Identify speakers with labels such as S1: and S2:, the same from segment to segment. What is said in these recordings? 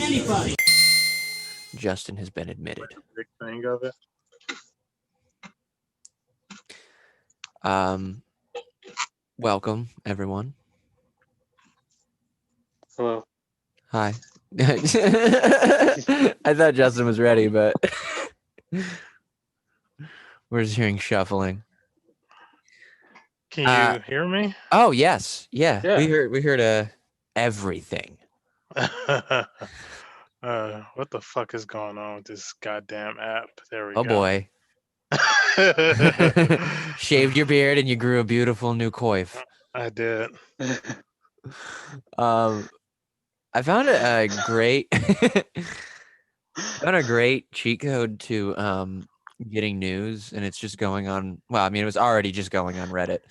S1: anybody.
S2: Justin has been admitted.
S3: Big thing of it.
S2: Welcome, everyone.
S4: Hello.
S2: Hi. I thought Justin was ready, but we're just hearing shuffling.
S3: Can you hear me?
S2: Oh yes, yeah.
S4: Yeah.
S2: We heard everything.
S3: What the fuck is going on with this goddamn app? There we
S2: Oh
S3: go.
S2: boy. Shaved your beard and you grew a beautiful new coif.
S3: I did.
S2: I found a great cheat code to getting news, and it's just going on. Well, I mean, it was already just going on Reddit,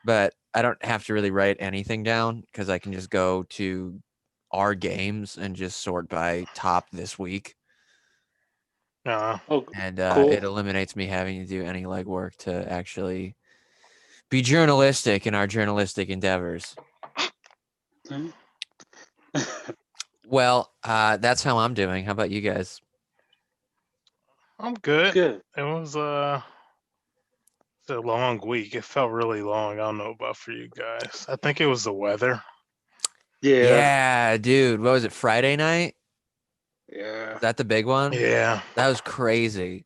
S2: but I don't have to really write anything down because I can just go to our games and just sort by top this week,
S4: Oh,
S2: and
S4: cool.
S2: it eliminates me having to do any legwork to actually be journalistic in our journalistic endeavors. Well, that's how I'm doing. How about you guys?
S3: I'm good.
S4: Good.
S3: It was a long week. It felt really long. I don't know about for you guys. I think it was the weather.
S4: Yeah.
S2: Yeah, dude. What was it? Friday night?
S4: Yeah.
S2: Is that the big one?
S3: Yeah.
S2: That was crazy.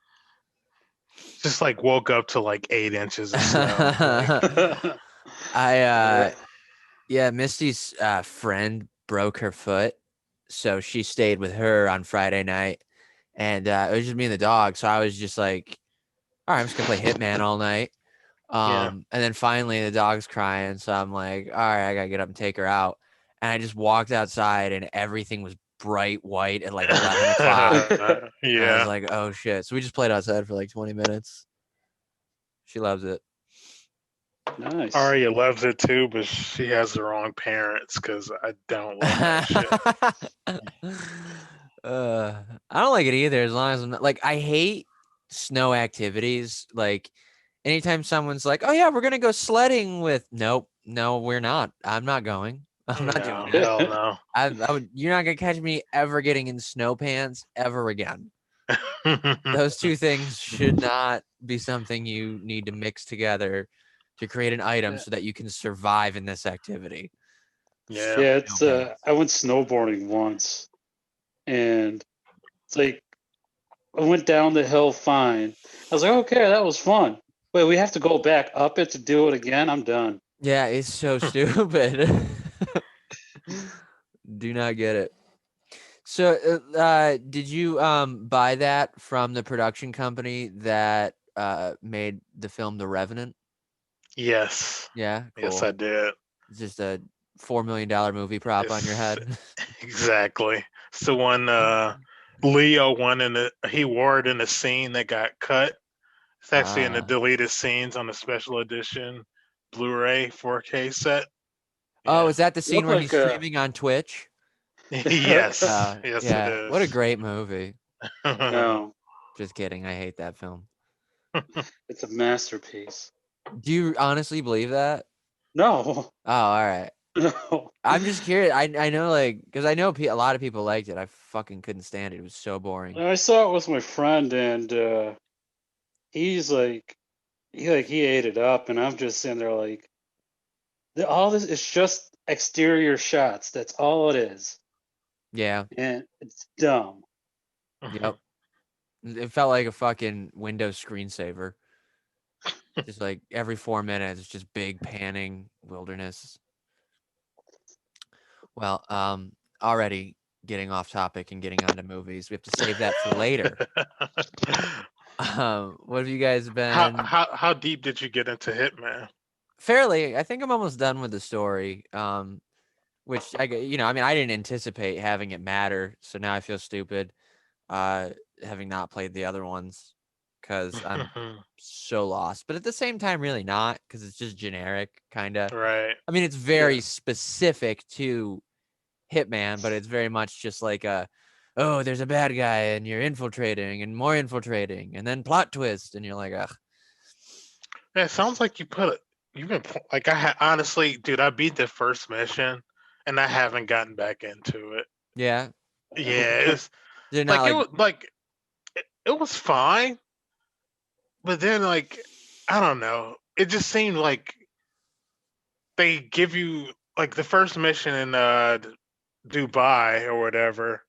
S3: Just like woke up to like 8 inches of snow.
S2: Yeah, Misty's friend broke her foot, so she stayed with her on Friday night, and it was just me and the dog. So I was just like, all right, I'm just gonna play Hitman all night.
S3: Yeah.
S2: And then finally the dog's crying, so I'm like, all right, I gotta get up and take her out. And I just walked outside, and everything was bright white at like 11 o'clock. And I was
S3: Yeah.
S2: like, oh shit. So we just played outside for like 20 minutes. She loves it.
S4: Nice.
S3: Aria loves it too, but she has the wrong parents because I don't love that shit.
S2: I don't like it either. As long as I'm not like, I hate snow activities. Like, anytime someone's like, "Oh yeah, we're gonna go sledding with," nope, no, we're not. I'm not going. I'm not
S3: No,
S2: doing it.
S3: hell no.
S2: I would. You're not gonna catch me ever getting in snow pants ever again. Those two things should not be something you need to mix together to create an item so that you can survive in this activity.
S3: Yeah.
S4: Yeah, it's
S2: Okay.
S4: I went snowboarding once, and it's like I went down the hill fine. I was like, okay, that was fun. Wait, we have to go back up it to do it again? I'm done.
S2: Yeah, it's so stupid. Do not get it. So, did you buy that from the production company that made the film The Revenant?
S3: Yes.
S2: Yeah, cool.
S3: Yes, I did.
S2: It's just a $4 million movie prop on your head.
S3: Exactly. It's the one Leo won he wore it in a scene that got cut. It's actually in the deleted scenes on the special edition Blu-ray 4K set.
S2: Oh,
S3: Yeah.
S2: is that the scene
S4: Look
S2: where
S4: like
S2: he's streaming on Twitch?
S3: Yes. Yes,
S2: Yeah.
S3: it is.
S2: What a great movie.
S4: No,
S2: Just kidding. I hate that film.
S4: it's a masterpiece.
S2: Do you honestly believe that?
S4: No,
S2: Oh, all right.
S4: no.
S2: I'm just curious. I know, like, because I know a lot of people liked it. I fucking couldn't stand it. It was so boring.
S4: I saw it with my friend, and he's like, he ate it up, and I'm just sitting there like, all this is just exterior shots. That's all it is,
S2: Yeah.
S4: and it's dumb.
S2: Yep. It felt like a fucking Windows screensaver. Just like every 4 minutes, it's just big panning wilderness. Well, already getting off topic and getting onto movies. We have to save that for later. What have you guys been?
S3: How deep did you get into Hitman?
S2: Fairly. I think I'm almost done with the story. Which I mean, I didn't anticipate having it matter, so now I feel stupid, having not played the other ones, because I'm so lost. But at the same time, really not, because it's just generic, kind of.
S3: Right.
S2: I mean, it's very specific to Hitman, but it's very much just like oh, there's a bad guy and you're infiltrating and more infiltrating and then plot twist and you're like, ugh.
S3: Yeah, it sounds like you've been like honestly, dude, I beat the first mission and I haven't gotten back into it.
S2: Yeah.
S3: Yeah, it's
S2: They're not
S3: like
S2: like
S3: it was fine, but then like I don't know. It just seemed like they give you like the first mission in Dubai or whatever.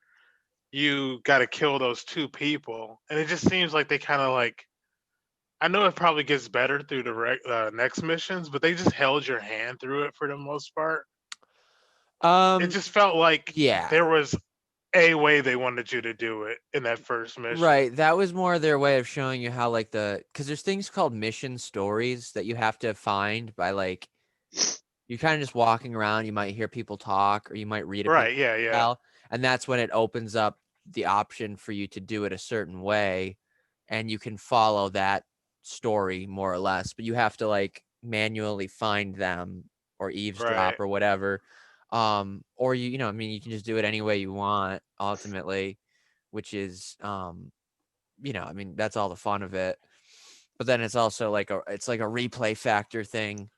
S3: You got to kill those two people, and it just seems like they kind of like. I know it probably gets better through the next missions, but they just held your hand through it for the most part. It
S2: um
S3: just felt like
S2: yeah.
S3: there was a way they wanted you to do it in that first mission.
S2: Right, that was more their way of showing you how like because there's things called mission stories that you have to find by like you're kind of just walking around, you might hear people talk or you might read a piece
S3: Right? Yeah,
S2: of
S3: yeah,
S2: tell, and that's when it opens up the option for you to do it a certain way and you can follow that story more or less, but you have to like manually find them or eavesdrop
S3: right.
S2: or whatever. Or you know, I mean you can just do it any way you want ultimately, which is you know, I mean, that's all the fun of it. But then it's also like it's like a replay factor thing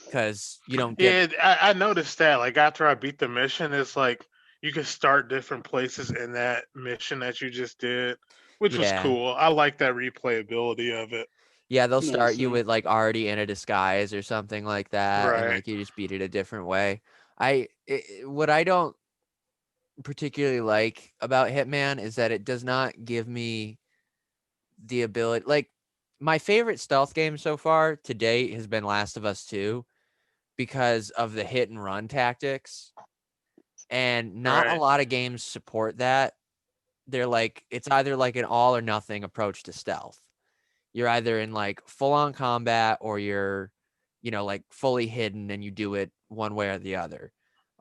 S2: because you don't get
S3: Yeah, I noticed that. Like after I beat the mission, it's like you can start different places in that mission that you just did, which was
S2: yeah.
S3: cool. I like that replayability of it.
S2: Yeah, they'll start
S4: Nice.
S2: you with like already in a disguise or something like that, and
S3: Right.
S2: like you just beat it a different way. What I don't particularly like about Hitman is that it does not give me the ability like my favorite stealth game so far to date has been Last of Us 2 because of the hit and run tactics. And not a
S3: Right.
S2: lot of games support that. They're like it's either like an all or nothing approach to stealth. You're either in like full on combat or you're, you know, like fully hidden and you do it one way or the other.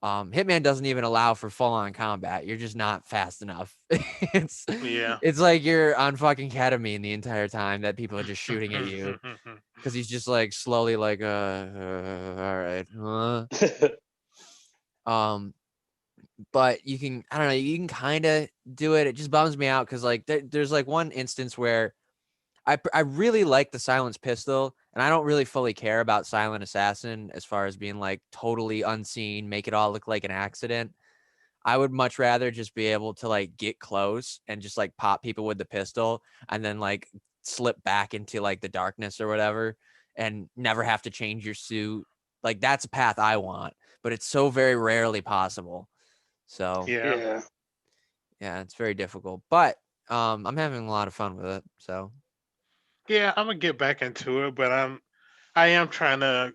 S2: Hitman doesn't even allow for full on combat. You're just not fast enough. it's
S3: Yeah.
S2: it's like you're on fucking ketamine the entire time that people are just shooting at you because he's just like slowly like all right. Um but you can I don't know, you can kind of do it. It just bums me out because like there's like one instance where I really like the silenced pistol, and I don't really fully care about silent assassin as far as being like totally unseen, make it all look like an accident. I would much rather just be able to like get close and just like pop people with the pistol and then like slip back into like the darkness or whatever and never have to change your suit. Like that's a path I want, but it's so very rarely possible. So
S3: Yeah.
S4: Yeah.
S2: yeah, it's very difficult. But I'm having a lot of fun with it. So
S3: Yeah, I'm gonna get back into it, but I am trying to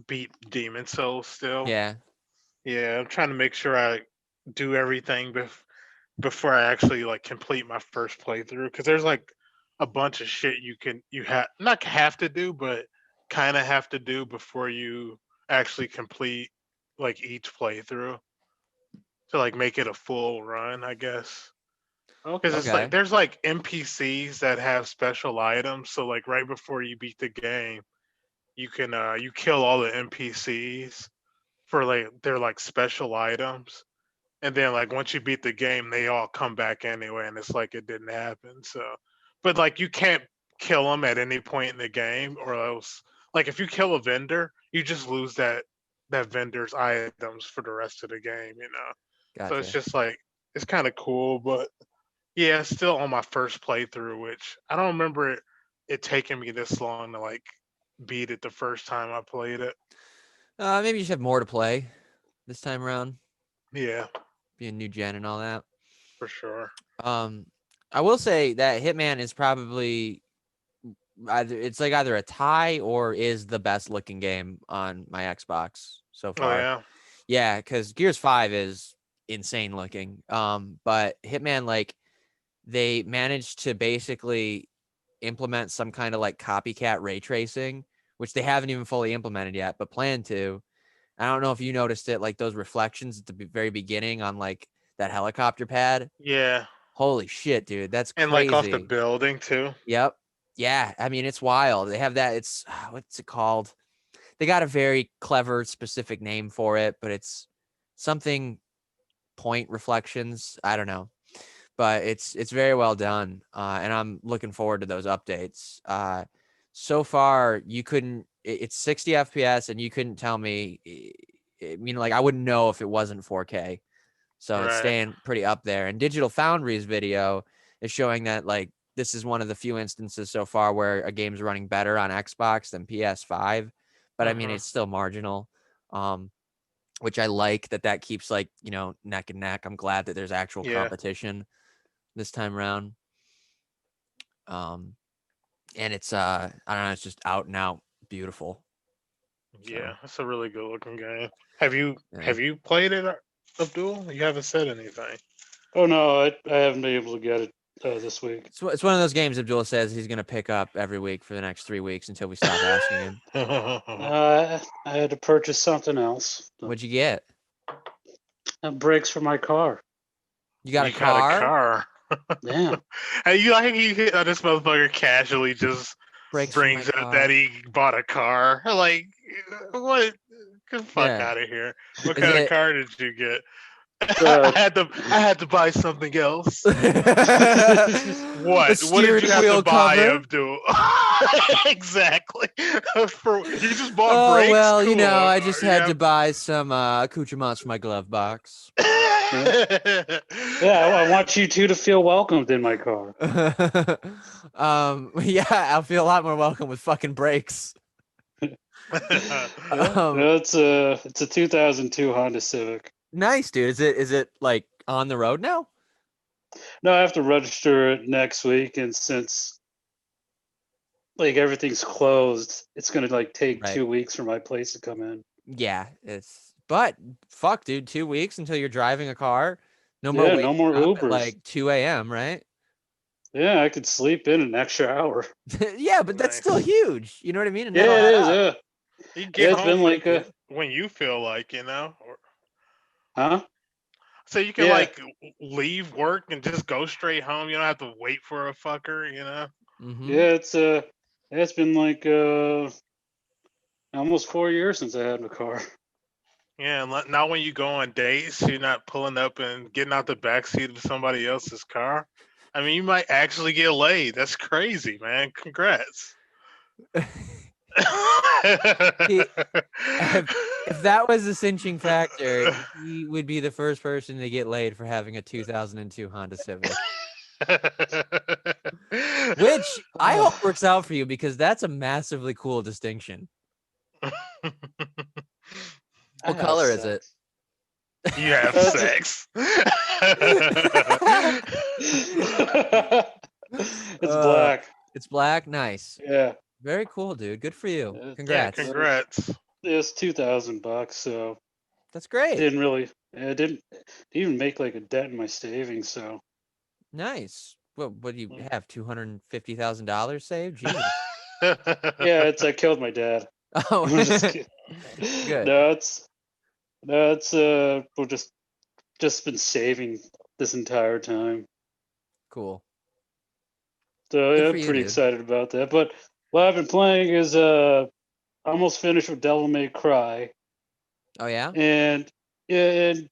S3: beat Demon Souls still.
S2: yeah.
S3: Yeah, I'm trying to make sure I do everything before I actually like complete my first playthrough because there's like a bunch of shit you have not have to do, but kind of have to do before you actually complete like each playthrough to like make it a full run, I guess. Because
S4: Okay.
S3: it's like
S2: Okay.
S3: there's like NPCs that have special items, so like right before you beat the game, you can you kill all the NPCs for like they're like special items, and then like once you beat the game, they all come back anyway, and it's like it didn't happen. So, but like you can't kill them at any point in the game, or else like if you kill a vendor, you just lose that vendor's items for the rest of the game. You know, so it's
S2: Gotcha.
S3: just like it's kind of cool, but yeah, it's still on my first playthrough, which I don't remember it taking me this long to like beat it the first time I played it.
S2: Maybe you should have more to play this time around,
S3: Yeah,
S2: being new gen and all that.
S3: for sure.
S2: Um, I will say that Hitman is probably either a tie or is the best looking game on my Xbox so
S3: Oh
S2: far.
S3: yeah,
S2: Yeah, because Gears 5 is insane looking. But Hitman, like, they managed to basically implement some kind of like copycat ray tracing, which they haven't even fully implemented yet, but plan to. I don't know if you noticed it, like those reflections at the very beginning on like that helicopter pad.
S3: yeah,
S2: Holy shit, dude, that's
S3: and like off the
S2: crazy.
S3: building too.
S2: Yep. Yeah, I mean it's wild. They have that. It's what's it called? They got a very clever, specific name for it, but it's something point reflections. I don't know, but it's very well done, and I'm looking forward to those updates. So far, you couldn't. It's 60 FPS, and you couldn't tell me. I mean, like I wouldn't know if it wasn't 4K. So it's
S3: Right.
S2: staying pretty up there. And Digital Foundry's video is showing that like this is one of the few instances so far where a game's running better on Xbox than PS5. But I mean, it's still marginal. Which I like that keeps like, neck and neck. I'm glad that there's actual competition this time around. And it's I don't know, it's just out and out beautiful.
S3: Yeah,
S2: So,
S3: it's a really good looking game. Have you
S2: yeah.
S3: played it, Abdul? You haven't said anything.
S4: Oh no, I haven't been able to get it this week.
S2: It's one of those games Abdul says he's going to pick up every week for the next 3 weeks until we stop asking him.
S4: I had to purchase something else.
S2: What'd you get?
S4: Brakes for my car.
S2: You got a
S3: got
S2: car?
S3: a car.
S4: Yeah.
S3: And you like this motherfucker casually just
S2: Brakes
S3: brings
S2: for my
S3: up
S2: car.
S3: that he bought a car. Like, what? Get the fuck out of here. What kind of car did you get? I had to buy something else. What? What did you have to buy, Abdul? Exactly. You just bought brakes?
S2: Well,
S3: cool.
S2: I just had to buy some accoutrements for my glove box.
S4: Yeah, I want you two to feel welcomed in my car.
S2: Yeah, I'll feel a lot more welcome with fucking brakes.
S4: It's a 2002 Honda Civic.
S2: Nice, dude. Is it like on the road now?
S4: No, I have to register it next week, and since like everything's closed, it's gonna like take 2 weeks for my place to come in.
S2: Yeah, but fuck, dude, 2 weeks until you're driving a car. No more
S4: Ubers.
S2: At like 2 a.m., right?
S4: Yeah, I could sleep in an extra hour.
S2: Yeah, but that's still huge. You know what I mean?
S4: Yeah, it is. Yeah.
S3: You get home
S4: been like
S3: when you feel like,
S4: Huh?
S3: So you can like leave work and just go straight home. You don't have to wait for a fucker,
S2: Mm-hmm.
S4: Yeah, it's been like almost 4 years since I had a car.
S3: Yeah, and now when you go on dates, you're not pulling up and getting out the backseat of somebody else's car. I mean, you might actually get laid. That's crazy, man. Congrats.
S2: If that was the cinching factor, he would be the first person to get laid for having a 2002 Honda Civic. Which I hope works out for you because that's a massively cool distinction. What color is it?
S3: You have sex.
S4: It's black.
S2: It's black? Nice.
S4: Yeah.
S2: Very cool, dude. Good for you. Congrats.
S3: Yeah, congrats.
S4: It's $2,000, so
S2: that's great.
S4: It didn't even make like a dent in my savings, so
S2: nice. What do you have? $250,000 saved? Jesus.
S4: Yeah, I killed my dad.
S2: Oh,
S4: good. No, it's we're just been saving this entire time.
S2: Cool.
S4: So yeah, I'm pretty excited about that. But what I've been playing is almost finished with Devil May Cry.
S2: Oh yeah?
S4: And thank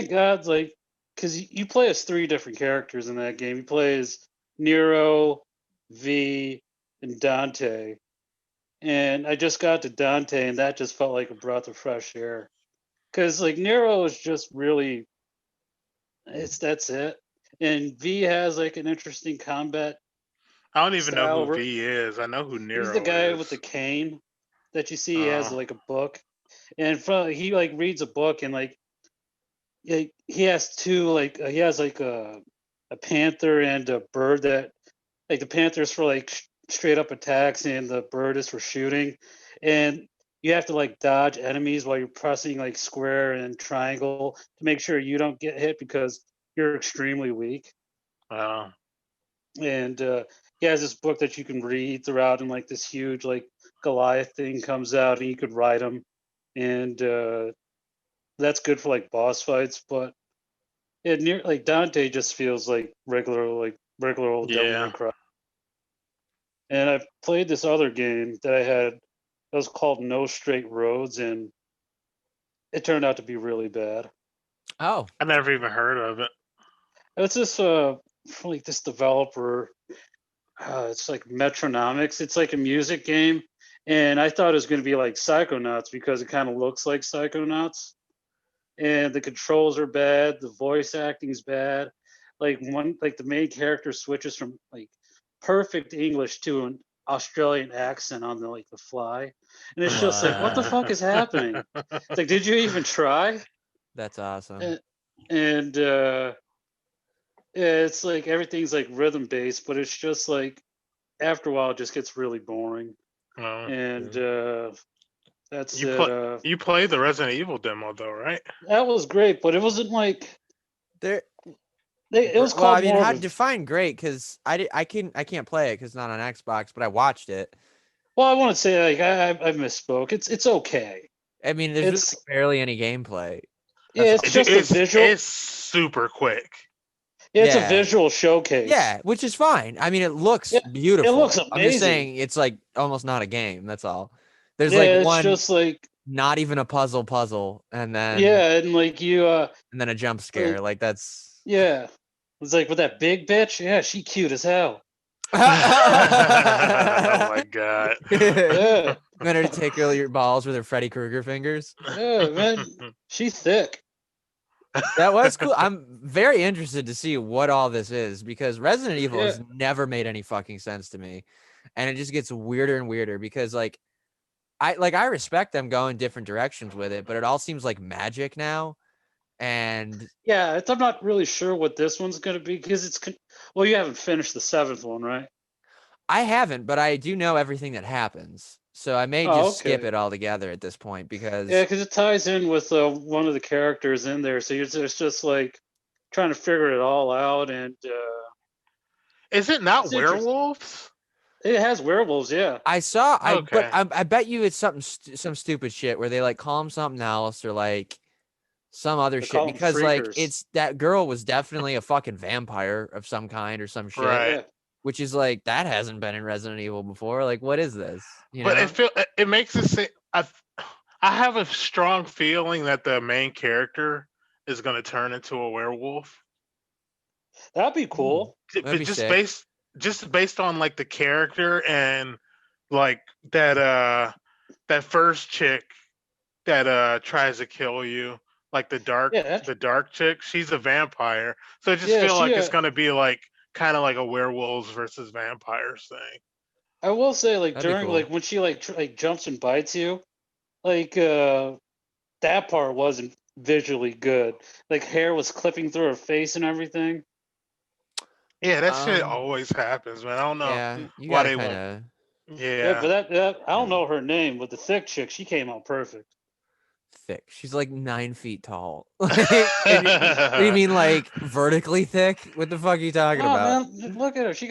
S4: God, like, because you play as 3 different characters in that game. You play as Nero, V, and Dante. And I just got to Dante, and that just felt like a breath of fresh air. Because like Nero is just really, that's it. And V has like an interesting combat.
S3: I don't even know who V is. I know who Nero is.
S4: He's the guy with the cane that you see. He has like a book, and he like reads a book, and like he has 2 like he has like a panther and a bird that like the panther's for like straight up attacks, and the bird is for shooting, and you have to like dodge enemies while you're pressing like square and triangle to make sure you don't get hit because you're extremely weak.
S3: Wow.
S4: And he has this book that you can read throughout, and like this huge like Goliath thing comes out, and you could ride him, and that's good for like boss fights. But like Dante just feels like regular old Devil May Cry. And I played this other game that I had that was called No Straight Roads, and it turned out to be really bad.
S2: Oh,
S3: I never even heard of it.
S4: It's this like this developer. It's like Metronomics. It's like a music game, and I thought it was going to be like Psychonauts because it kind of looks like Psychonauts. and the controls are bad. The voice acting's bad. Like the main character switches from like perfect English to an Australian accent on the fly, and it's just like, what the fuck is happening? It's like, did you even try?
S2: That's awesome.
S4: And yeah, it's like everything's like rhythm based, but it's just like after a while it just gets really boring. And that's it.
S3: You played the Resident Evil demo though, right?
S4: That was great, but it wasn't like
S2: There.
S4: it was
S2: Well,
S4: called
S2: I mean,
S4: more
S2: how
S4: of
S2: to
S4: a,
S2: define great? Because I can't play it because it's not on Xbox, but I watched it.
S4: well, I want to say like I misspoke. It's okay.
S2: I mean, there's
S4: It's
S2: really barely any gameplay.
S4: yeah,
S2: That's
S4: it's just a visual.
S3: It's super quick.
S4: Yeah, it's a
S2: Yeah.
S4: visual showcase.
S2: Yeah, which is fine. I mean, it looks
S4: Yeah,
S2: beautiful.
S4: it looks
S2: I'm just
S4: amazing.
S2: saying it's like almost not a game. That's all. There's
S4: Yeah,
S2: like
S4: it's
S2: one,
S4: just like
S2: not even a puzzle, and then
S4: yeah, and like you
S2: and then a jump scare. Like that's
S4: yeah. It's like with that big bitch. Yeah, she cute as hell.
S3: Oh my god.
S4: Yeah,
S2: better to take all your balls with her Freddy Krueger fingers.
S4: yeah, man, she's thick.
S2: That was cool. I'm very interested to see what all this is because Resident Evil
S4: Yeah.
S2: has never made any fucking sense to me, and it just gets weirder and weirder because I respect them going different directions with it, but it all seems like magic now. And
S4: Yeah, I'm not really sure what this one's going to be because well, you haven't finished the 7th one, right?
S2: I haven't, but I do know everything that happens. So I may just skip
S4: okay.
S2: it altogether at this point because
S4: Yeah, because it ties in with one of the characters in there, so it's just like trying to figure it all out, and
S3: Is it not
S4: it's interesting.
S3: werewolves?
S4: It has werewolves, yeah.
S2: I saw
S3: Okay.
S2: but I bet you it's some stupid shit where they like call them something else or like some other
S4: They
S2: shit
S4: call 'em
S2: because like
S4: freakers.
S2: it's that girl was definitely a fucking vampire of some kind or some shit.
S3: Right.
S4: Yeah.
S2: Which is like that hasn't been in Resident Evil before. Like, what is this? You
S3: But
S2: know?
S3: it makes it say I have a strong feeling that the main character is going to turn into a werewolf.
S4: That'd be cool.
S2: That'd be
S3: Just
S2: sick.
S3: based on like the character and like that first chick that tries to kill you, like the dark chick, she's a vampire. So I just
S4: Yeah,
S3: feel
S4: she
S3: like it's going to be like kind of like a werewolves versus vampires thing.
S4: I will say like
S2: That'd be
S4: during
S2: cool.
S4: like when she like jumps and bites you, like that part wasn't visually good. Like hair was clipping through her face and everything.
S3: Yeah, that shit always happens, man. I don't know
S2: Yeah, you
S3: why
S2: gotta
S3: they
S2: kind
S3: won't.
S2: of
S4: Yeah,
S3: Yeah.
S4: but that I don't know her name, but the thick chick, she came out perfect.
S2: thick. She's like 9 feet tall. What do you mean, like vertically thick? What the fuck are you talking
S4: Oh
S2: about?
S4: man, look at her. She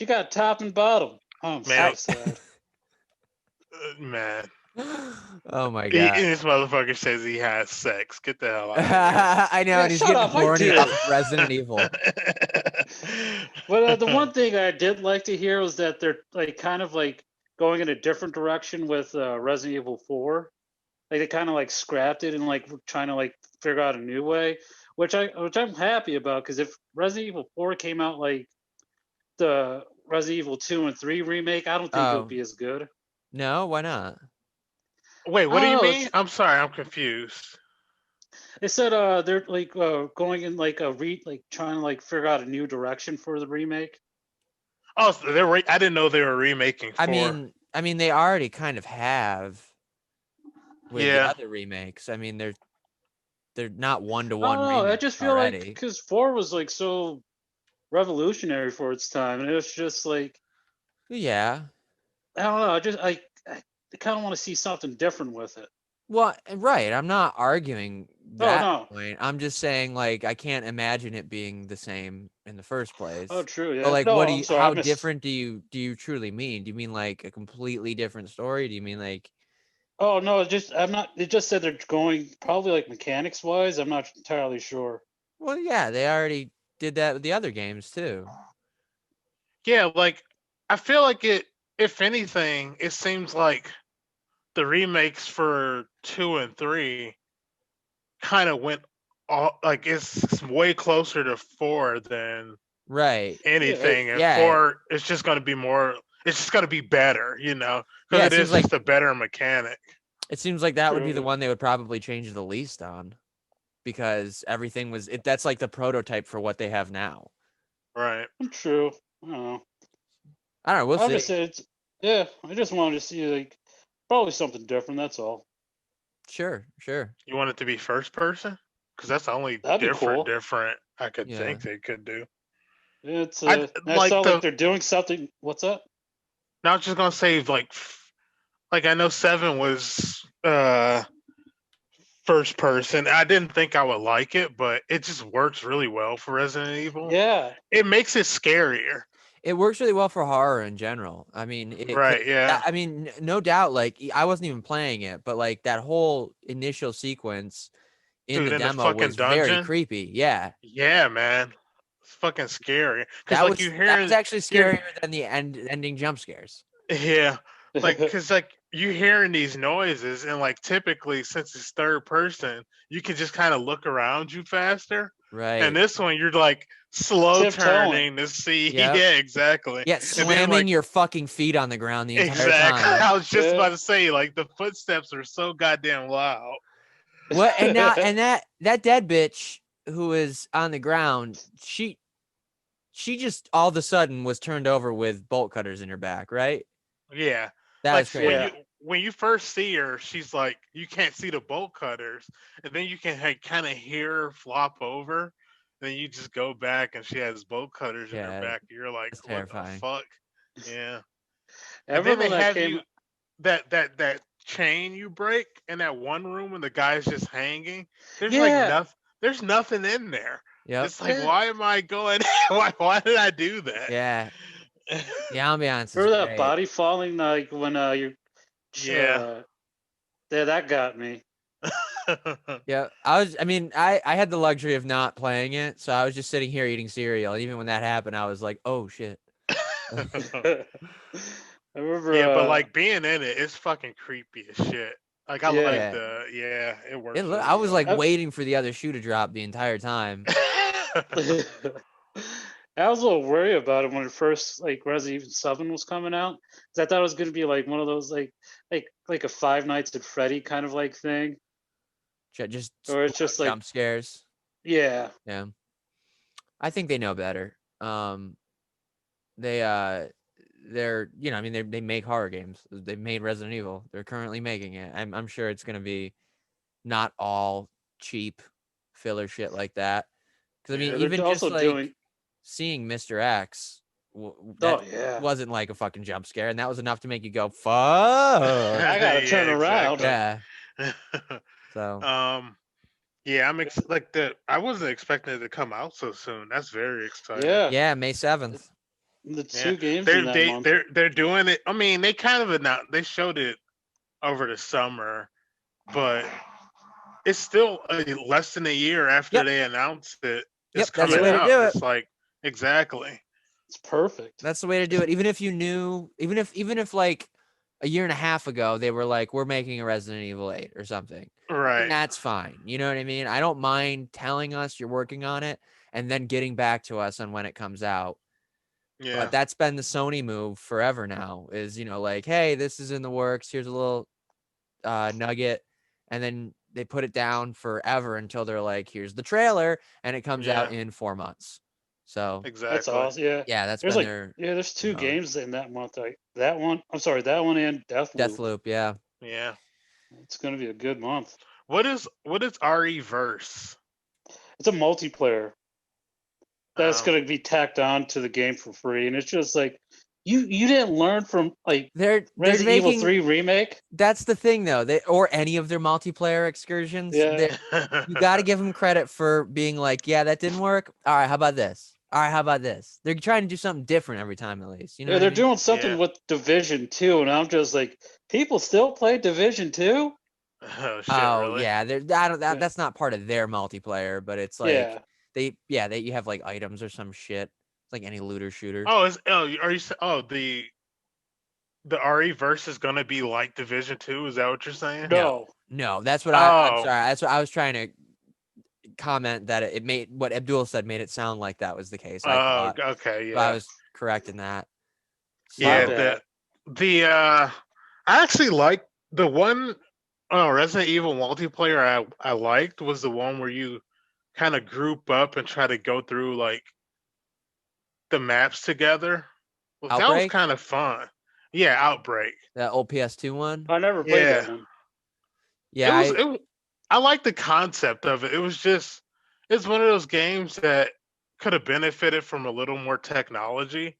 S4: got top and bottom. Oh, I'm
S3: Man,
S4: so sad.
S3: man.
S2: Oh my god!
S3: This motherfucker says he has sex. Get the hell out of
S2: I know,
S4: Yeah,
S2: and he's
S4: shut
S2: getting
S4: up, I
S2: horny
S4: did.
S2: off Resident Evil.
S3: here.
S4: But the one thing I did like to hear was that they're like kind of like going in a different direction with Resident Evil 4. Like they kind of like scrapped it and like trying to like figure out a new way, which I'm happy about because if Resident Evil 4 came out like the Resident Evil 2 and 3 remake, I don't think it would
S2: Oh
S4: be as good.
S2: no, why not?
S3: Wait,
S4: I
S3: what do
S4: don't
S3: you
S4: know.
S3: mean? I'm sorry, I'm confused.
S4: They said they're like going in like like trying to like figure out a new direction for the remake.
S3: Oh, so I didn't know they were remaking
S2: I
S3: 4.
S2: mean, they already kind of have with the
S3: Yeah.
S2: other remakes. I mean, they're not
S4: I
S2: one-to-one
S4: don't know. I
S2: remakes
S4: just feel like
S2: already.
S4: because 4 was like so revolutionary for its time, and it was just like
S2: Yeah.
S4: I don't know. I kind of want to see something different with it.
S2: Well, right. I'm not arguing
S4: Oh
S2: that
S4: no.
S2: point. I'm just saying, like, I can't imagine it being the same in the first place.
S4: Oh true.
S2: But
S4: Yeah.
S2: like,
S4: No,
S2: what do
S4: I'm
S2: you?
S4: sorry. I
S2: How
S4: missed.
S2: different do you truly mean? Do you mean like a completely different story? Do you mean like?
S4: Oh no. I'm not. It just said they're going probably like mechanics wise. I'm not entirely sure.
S2: Well, yeah, they already did that with the other games too.
S3: Yeah, like I feel like it if anything, it seems like the remakes for 2 and 3 kind of went all like it's way closer to 4 than
S2: Right.
S3: anything, and
S2: Yeah.
S3: 4 it's just going to be more. It's just going to be better, because
S2: Yeah,
S3: it is just a better mechanic.
S2: It seems like that would be the
S4: True.
S2: one they would probably change the least on. because everything was that's like the prototype for what they have now.
S3: Right.
S4: True. I don't know.
S2: I don't know. We'll
S4: I'm
S2: see.
S4: just saying, yeah. I just wanted to see like probably something different. That's all.
S2: Sure.
S3: You want it to be first person? Because that's the only
S4: That'd be cool.
S3: different I could
S2: Yeah.
S3: think they could do.
S4: It's
S3: I
S4: I
S3: like
S4: saw
S3: the.
S4: like they're doing something. What's up?
S3: Now I was just gonna say like I know 7 was first person. I didn't think I would like it, but it just works really well for Resident Evil.
S4: Yeah.
S3: It makes it scarier.
S2: It works really well for horror in general. I mean,
S3: Right, yeah.
S2: I mean, no doubt. Like, I wasn't even playing it, but like that whole initial sequence in
S3: Dude,
S2: the
S3: in the
S2: demo
S3: fucking
S2: was very
S3: dungeon.
S2: creepy. Yeah,
S3: Yeah, man. It's fucking scary. Cause
S2: that
S3: like
S2: was actually
S3: you're
S2: scarier than the ending jump scares.
S3: yeah. Cause like you're hearing these noises and like typically since it's third person, you can just kind of look around you faster. And
S2: Right.
S3: this one you're like slow
S4: Tiptoeing.
S3: turning to see.
S2: Yep.
S3: Yeah, exactly.
S2: Yeah,
S3: And
S2: slamming
S3: then like
S2: your fucking feet on the ground the entire
S3: exactly.
S2: time.
S3: I was just
S4: Yeah.
S3: about to say like the footsteps are so goddamn loud.
S2: What? And now, and that dead bitch who is on the ground, she just all of a sudden was turned over with bolt cutters in her back, right?
S3: Yeah.
S2: That
S3: Like
S2: was crazy.
S3: when you first see her, she's like you can't see the bolt cutters, and then you can like, kind of hear her flop over. Then you just go back and she has bolt cutters in her
S2: Yeah,
S3: back. You're like,
S2: that's
S3: what the
S2: terrifying.
S3: fuck? Yeah.
S4: I
S3: And then
S4: remember
S3: they
S4: when that
S3: have
S4: came.
S3: you that chain you break in that one room when the guy's just hanging. There's like
S4: Yeah.
S3: nothing. There's nothing in there.
S2: Yep.
S3: It's like,
S4: Yeah.
S3: why am I going? Why did I do that?
S2: Yeah. The ambiance is
S4: Remember that
S2: great.
S4: body falling like when you're.
S3: Yeah.
S4: Yeah, that got me.
S2: Yeah, I mean, I had the luxury of not playing it, so I was just sitting here eating cereal. Even when that happened, I was like, "Oh shit."
S4: I remember.
S3: Yeah, but like being in it, it's fucking creepy as shit. Like I like
S2: Yeah.
S3: it works. Really
S2: I was like
S4: well.
S2: waiting for the other shoe to drop the entire time.
S4: I was a little worried about it when it first like Resident Evil 7 was coming out. 'Cause I thought it was gonna be like one of those like a Five Nights at Freddy kind of like thing.
S2: Just
S4: Or it's just like
S2: jump scares.
S4: yeah.
S2: Yeah. I think they know better. They're I mean they make horror games. They made Resident Evil. They're currently making it. I'm sure it's gonna be not all cheap filler shit like that. Because I mean,
S4: They're
S2: even just
S4: also
S2: like
S4: doing
S2: seeing Mr. X, that
S4: oh yeah.
S2: wasn't like a fucking jump scare, and that was enough to make you go fuck.
S4: I gotta turn around.
S2: Yeah. So
S3: yeah, like the I wasn't expecting it to come out so soon. That's very exciting.
S2: yeah, May 7th.
S4: The
S3: Yeah.
S4: two games in that month.
S3: They're doing it. I mean, they kind of announced they showed it over the summer, but it's still less than a year after
S2: Yep.
S3: they announced it.
S2: Yep,
S3: It's
S2: that's the
S3: coming
S2: way to
S3: out.
S2: do it.
S3: It's like exactly.
S4: It's perfect.
S2: That's the way to do it. Even if you knew, even if like a year and a half ago they were like, we're making a Resident Evil 8 or something,
S3: Right.
S2: that's fine. You know what I mean? I don't mind telling us you're working on it and then getting back to us on when it comes out.
S3: Yeah.
S2: But that's been the Sony move forever now. Is like, hey, this is in the works. Here's a little nugget, and then they put it down forever until they're like, here's the trailer, and it comes out in 4 months. So
S3: exactly.
S4: That's awesome. Yeah.
S2: yeah, that's
S4: There's
S2: been
S4: like
S2: their
S4: there's two
S2: mode.
S4: games in that month. That one and Deathloop.
S2: Deathloop. Yeah.
S3: Yeah.
S4: It's gonna be a good month.
S3: What is RE Verse?
S4: It's a multiplayer that's
S3: Oh.
S4: gonna be tacked on to the game for free, and it's just like you didn't learn from like
S2: They're
S4: Resident Evil
S2: making
S4: 3 remake.
S2: That's the thing though. Or any of their multiplayer excursions.
S4: Yeah.
S2: You got to give them credit for being like, yeah, that didn't work. All right, how about this? All right, how about this? They're trying to do something different every time, at least. You know?
S4: Yeah, they're
S2: what I mean?
S4: doing something with Division 2, and I'm just like, people still play Division 2?
S3: Oh shit!
S2: Oh
S3: Really?
S2: yeah, that's not part of their multiplayer, but it's like
S4: Yeah.
S2: you have like items or some shit. It's like any looter shooter.
S3: Oh, the RE Verse is gonna be like Division 2? Is that what you're saying?
S2: No, that's what I'm sorry. That's what I was trying to comment, that it made what Abdul said made it sound like that was the case. I thought.
S3: Okay, yeah.
S2: But I was correct in that. So,
S3: Yeah, I actually like the one Oh, Resident Evil multiplayer I liked was the one where you kind of group up and try to go through like the maps together. Well, that was
S2: Outbreak,
S3: kind of fun. Yeah, Outbreak.
S2: that old PS2 one.
S4: I never played that
S3: Yeah,
S4: one.
S3: it
S2: Yeah,
S3: was. I like the concept of it. It was just. It's one of those games that could have benefited from a little more technology.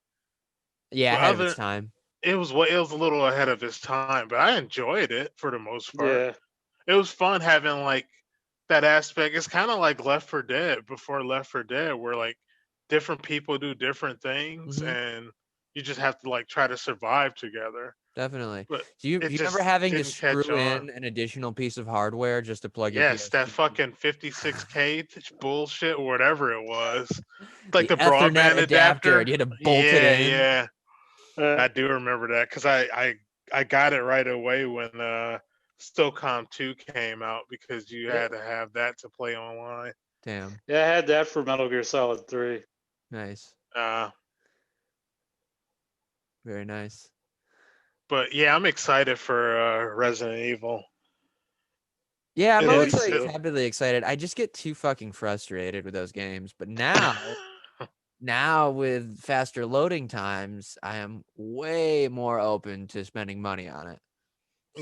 S2: yeah,
S3: But
S2: ahead of its
S3: other,
S2: time.
S3: it was a little ahead of its time. But I enjoyed it for the most part.
S4: Yeah.
S3: It was fun having like that aspect. It's kind of like Left 4 Dead before Left 4 Dead, where like different people do different things,
S2: Hmm.
S3: and you just have to like try to survive together.
S2: Definitely.
S3: But
S2: Do
S3: it
S2: you remember
S3: just
S2: having to
S3: didn't catch
S2: screw
S3: on.
S2: in an additional piece of hardware just to plug your
S3: Yes, that
S2: PS2?
S3: fucking 56K bullshit, or whatever it was, like
S2: The
S3: the
S2: Ethernet
S3: broadband
S2: adapter, and
S3: adapter.
S2: you had to bolt it
S3: Yeah,
S2: in.
S3: yeah,
S4: Uh,
S3: I do remember that because I got it right away when SOCOM 2 came out because you
S4: yeah.
S3: had to have that to play online.
S2: Damn.
S4: Yeah, I had that for Metal Gear Solid 3.
S2: Nice.
S3: Uh,
S2: Very nice.
S3: but yeah, I'm excited for Resident Evil.
S2: Yeah, I'm
S3: And
S4: Yeah,
S2: always
S4: me
S3: it's
S2: like
S4: too.
S2: happily excited. I just get too fucking frustrated with those games. But now with faster loading times, I am way more open to spending money on it.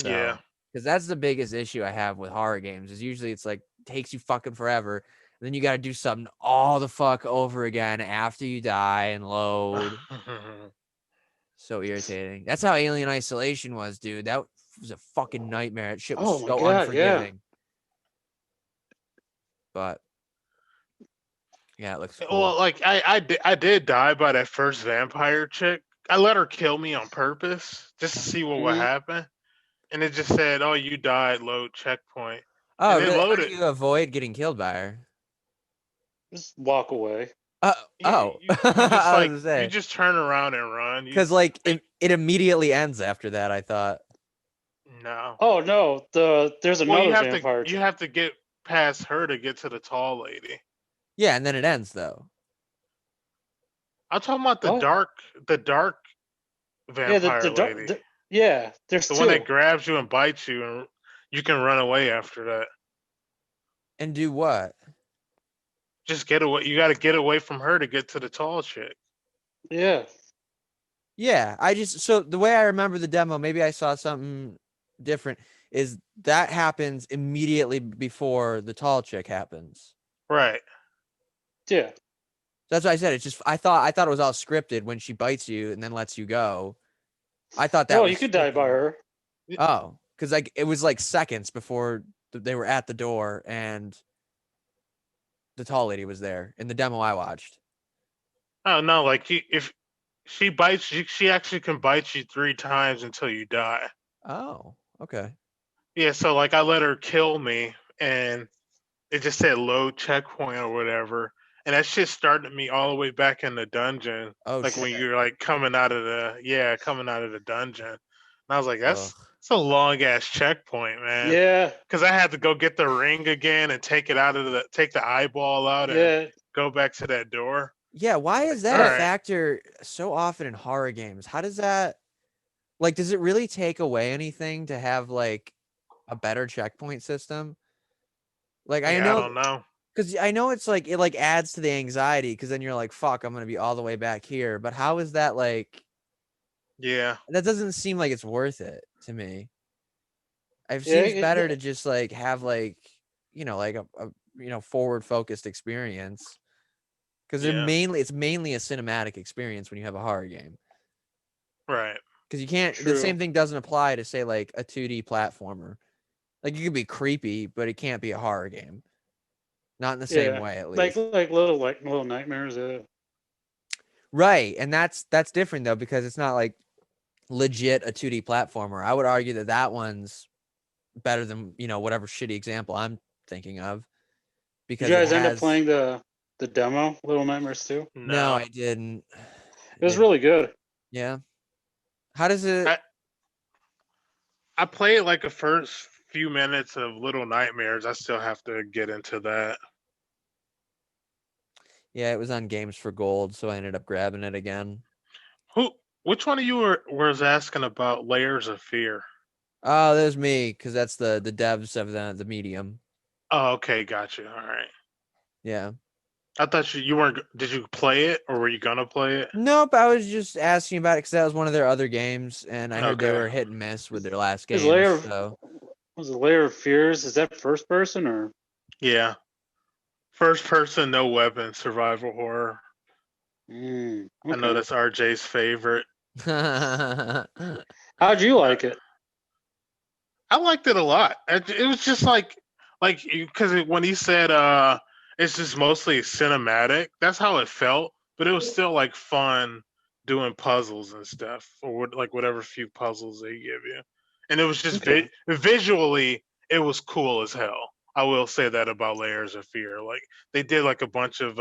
S3: yeah.
S2: So, because that's the biggest issue I have with horror games is usually it's like takes you fucking forever. And then you got to do something all the fuck over again after you die and load. So irritating. That's how Alien Isolation was, dude. That was a fucking nightmare. That shit was
S4: Oh my
S2: so
S4: god, yeah.
S2: unforgiving. But yeah, it looks cool.
S3: Well, like I did die by that first vampire chick. I let her kill me on purpose just to see what would
S4: Mhm.
S3: happen, and it just said, "Oh, you died. Load checkpoint,"
S2: Oh,
S3: and it
S2: really? How do
S3: loaded.
S2: you avoid getting killed by her?
S4: Just walk away.
S2: Oh,
S3: You just
S2: I was
S3: like
S2: gonna
S3: you
S2: say
S3: just turn around and run.
S2: because like
S3: Like
S2: it immediately ends after that. I thought,
S3: no.
S4: Oh no, there's
S3: Well,
S4: another vampire.
S3: you have to get past her to get to the tall lady.
S2: yeah, and then it ends though.
S3: I'm talking about
S4: What?
S3: the dark
S4: Yeah,
S3: vampire lady,
S4: yeah, there's
S3: the one that
S4: two.
S3: grabs you and bites you, and you can run away after that.
S2: And do what?
S3: Just get away. You got to get away from her to get to the tall chick.
S4: Yeah.
S2: Yeah, I just so the way I remember the demo, maybe I saw something different. Is that happens immediately before the tall chick happens?
S3: Right.
S4: Yeah.
S2: That's what I said. It's just I thought it was all scripted when she bites you and then lets you go. I thought that
S4: No,
S2: was
S4: you could die by
S2: scripted.
S4: her.
S2: Oh, because like it was like seconds before they were at the door and the tall lady was there in the demo I watched.
S3: Oh no, like if she bites you, she actually can bite you 3 times until you die.
S2: Oh, okay.
S3: Yeah, so like I let her kill me, and it just said low checkpoint or whatever, and that shit started me all the way back in the dungeon.
S2: Oh
S3: Like when
S2: shit.
S3: you're like coming out of the dungeon, and I was like,
S2: Ugh.
S3: that's a long ass checkpoint, man.
S4: Yeah.
S3: Because I had to go get the ring again and take the eyeball out and
S4: Yeah.
S3: go back to that door.
S2: Yeah, why
S3: Like,
S2: is that
S3: all
S2: a
S4: Yeah.
S3: right,
S2: factor so often in horror games? How does that like does it really take away anything to have like a better checkpoint system? Like I
S3: yeah, I
S2: know
S3: don't know.
S2: because I know it's like it like adds to the anxiety because then you're like, fuck, I'm gonna be all the way back here. But how is that like
S3: Yeah,
S2: that doesn't seem like it's worth it to me. It
S4: Yeah.
S2: seems better to just like have like, like a forward focused experience. Because
S3: yeah,
S2: it's mainly a cinematic experience when you have a horror game.
S3: right.
S2: Because you can't the
S4: True.
S2: same thing doesn't apply to say like a 2D platformer. Like you can be creepy, but it can't be a horror game. Not in the same
S4: Yeah.
S2: way, at
S4: Like
S2: least.
S4: little nightmares.
S2: Right. And that's different though, because it's not like legit a 2D platformer. I would argue that that one's better than, whatever shitty example I'm thinking of
S4: Did you
S2: because it
S4: guys end up
S2: has
S4: playing the demo, Little Nightmares 2?
S2: no,
S3: No,
S2: I didn't.
S4: It was really good.
S2: Yeah. How does it
S3: I I played like the first few minutes of Little Nightmares. I still have to get into that.
S2: Yeah, it was on Games for Gold, so I ended up grabbing it again.
S3: Who? Which one of you was asking about Layers of Fear?
S2: Oh, there's me, because that's the devs of the medium.
S3: Oh, okay, gotcha. All right.
S2: Yeah.
S3: I thought you weren't. Did you play it, or were you gonna play it?
S2: Nope, I was just asking about it because that was one of their other games, and I heard they
S3: Okay.
S2: were hit and miss with their last
S4: His
S2: games.
S4: layer of
S2: So
S4: was it Layer of Fears? Is that first person or?
S3: Yeah. First person, no weapon, survival horror. I know
S4: Okay.
S3: that's RJ's favorite.
S4: How'd you like it?
S3: I liked it a lot. It was just like because when he said it's just mostly cinematic. That's how it felt, but it was still like fun doing puzzles and stuff, or like whatever few puzzles they give you. And it was just
S4: Okay.
S3: visually, it was cool as hell. I will say that about Layers of Fear. Like they did like a bunch of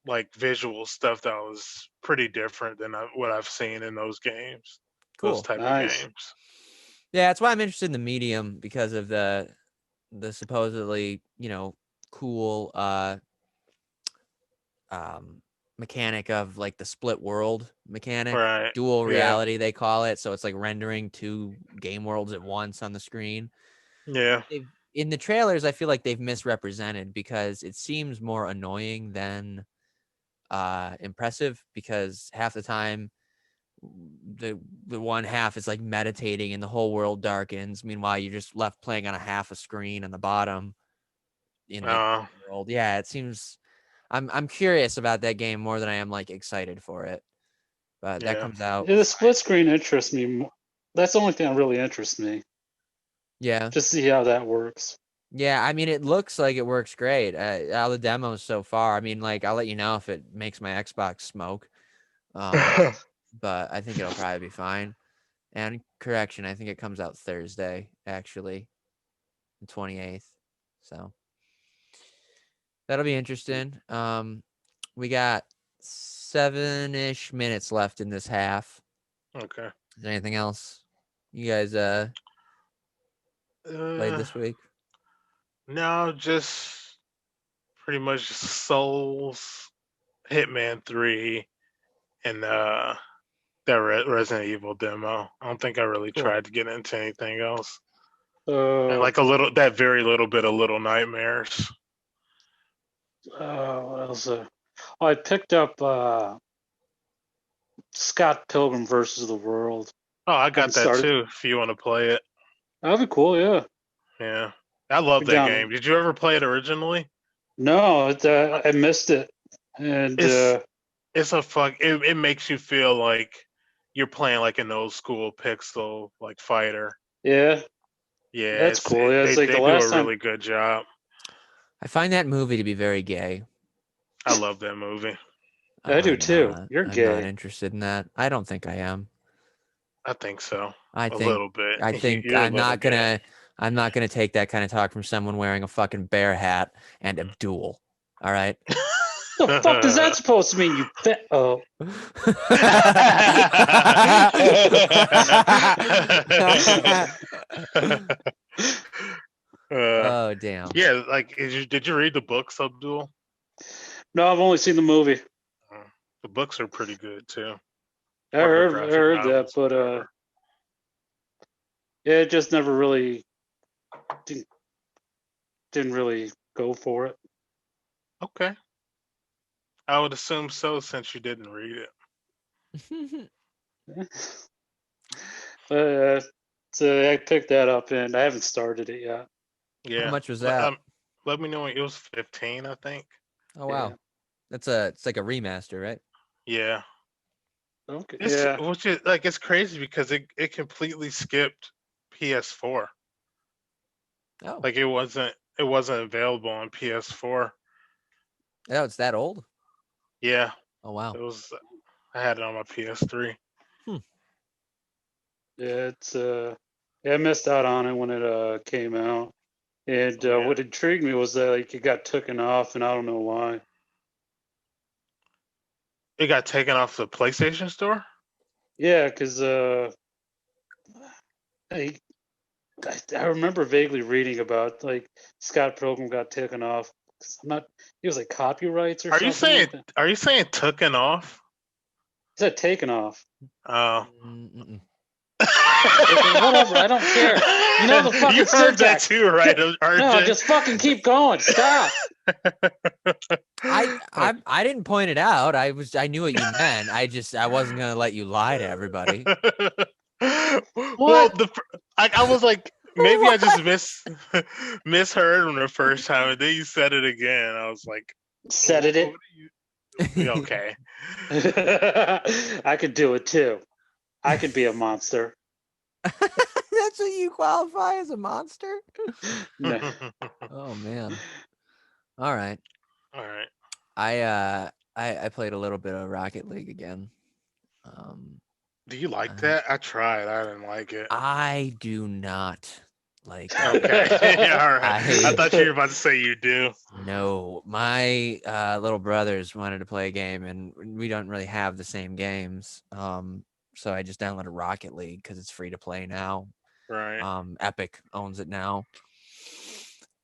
S3: like visual stuff that was pretty different than what I've seen in those games, those
S2: cool.
S3: type of
S4: Nice.
S3: games.
S2: Yeah, that's why I'm interested in the medium because of the supposedly cool mechanic of like the split world mechanic,
S3: Right.
S2: dual
S3: Yeah.
S2: reality they call it. So it's like rendering two game worlds at once on the screen.
S3: Yeah.
S2: They've in the trailers, I feel like they've misrepresented because it seems more annoying than impressive because half the time the one half is like meditating and the whole world darkens. Meanwhile, you're just left playing on a half a screen on the bottom in the
S3: Uh,
S2: world. Yeah, it seems I'm curious about that game more than I am like excited for it. But that
S3: yeah.
S2: comes out.
S4: Yeah, the split screen interests me. That's the only thing that really interests me.
S2: Yeah.
S4: Just see how that works.
S2: Yeah, I mean, it looks like it works great. All the demos so far. I mean, like, I'll let you know if it makes my Xbox smoke. Um, but I think it'll probably be fine. And correction, I think it comes out Thursday, actually, the 28th. So that'll be interesting. We got 7-ish minutes left in this half.
S3: Okay.
S2: Is there anything else you guys played
S3: Uh,
S2: this week?
S3: no, just pretty much Souls, Hitman 3, and that Resident Evil demo. I don't think I really
S2: Cool.
S3: tried to get into anything else. And
S4: Uh,
S3: like that very little bit of Little Nightmares.
S4: what else? I picked up Scott Pilgrim versus the World.
S3: Oh, I
S4: I haven't
S3: got that
S4: started.
S3: too. If you want to play it,
S4: That'd be cool. Yeah.
S3: yeah, I love
S4: Be
S3: that
S4: down.
S3: game. Did you ever play it originally?
S4: No, I missed it, and
S3: It's it's a fuck. It makes you feel like you're playing like an old school pixel like fighter.
S4: yeah,
S3: Yeah,
S4: that's cool. Yeah, it's like the
S3: they do a
S4: last time.
S3: really good job.
S2: I find that movie to be very gay.
S3: I love that movie.
S4: I do
S2: I'm
S4: too.
S2: not.
S4: You're
S2: I'm not
S4: gay.
S2: interested in that. I don't think I am.
S3: I think so.
S2: I
S3: A
S2: think
S3: little bit.
S2: I think
S3: You're a little gay.
S2: I'm not gonna take that kind of talk from someone wearing a fucking bear hat and Abdul. All right.
S4: The fuck is that supposed to mean? You fit. Oh,
S2: Oh damn.
S3: Yeah, like did you read the books, Abdul?
S4: no, I've only seen the movie.
S3: The books are pretty good too,
S4: I
S3: or the
S4: heard, I
S3: graphic
S4: heard that,
S3: novels,
S4: but
S3: whatever.
S4: yeah, it just never really didn't, didn't really go for it.
S3: Okay, I would assume so since you didn't read it.
S4: So I picked that up and I haven't started it yet.
S2: How
S3: Yeah,
S2: much was that?
S3: let me know when it was 15, I think.
S2: Oh
S4: Yeah.
S2: wow. It's like a remaster, right?
S3: Yeah,
S4: Okay.
S3: it's
S4: Yeah.
S3: which is like it's crazy because it completely skipped PS4.
S2: Oh.
S3: Like it wasn't available on PS4.
S2: Oh, it's that old?
S3: Yeah,
S2: Oh wow.
S3: it was. I had it on my PS3.
S2: Hmm.
S4: Yeah. Yeah, I missed out on it when it came out. And
S3: Yeah,
S4: what intrigued me was that like it got taken off, and I don't know why.
S3: it got taken off the PlayStation Store.
S4: Yeah, because I, I remember vaguely reading about like Scott Pilgrim got taken off. 'Cause I'm not. He was like copyrights or something like that.
S3: Are you saying taken off?
S4: He said taken off.
S3: Oh,
S2: Mm-mm.
S4: Whatever, I don't care. You know the fucking
S3: You heard that
S4: syntax.
S3: too, right, RJ?
S4: No, just fucking keep going. Stop.
S2: I didn't point it out. I knew what you meant. I wasn't gonna let you lie to everybody.
S3: Well, I was like, maybe I just misheard him the first time, and then you said it again. I was like,
S4: Said it.
S3: Okay.
S4: I could do it too. I could be a monster.
S2: That's what you qualify as a monster?
S4: No.
S2: Oh man. All right.
S3: All right.
S2: I played a little bit of Rocket League again.
S3: Do you like that? I tried. I didn't like it.
S2: I do not like it.
S3: Okay. All right. I
S2: I-
S3: thought you were about to say you do.
S2: No, my little brothers wanted to play a game, and we don't really have the same games. So I just downloaded Rocket League because it's free to play now.
S3: Right.
S2: Epic owns it now.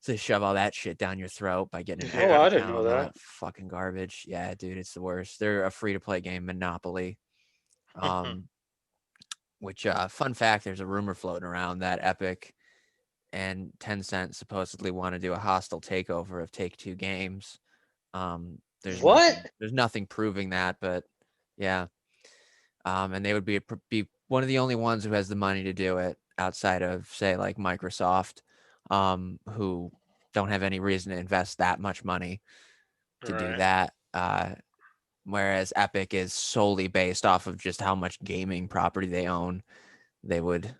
S2: So they shove all that shit down your throat by getting an
S3: Oh,
S2: Epic
S4: I
S2: account
S4: didn't know
S2: and all
S4: that.
S2: that fucking garbage. Yeah, dude, it's the worst. They're a free to play game, Monopoly. Which fun fact, there's a rumor floating around that Epic and Tencent supposedly want to do a hostile takeover of Take-Two games. There's
S4: What?
S2: there's nothing proving that, but yeah. And they would be one of the only ones who has the money to do it outside of, say, like Microsoft, who don't have any reason to invest that much money to do that. Whereas Epic is solely based off of just how much gaming property they own. They would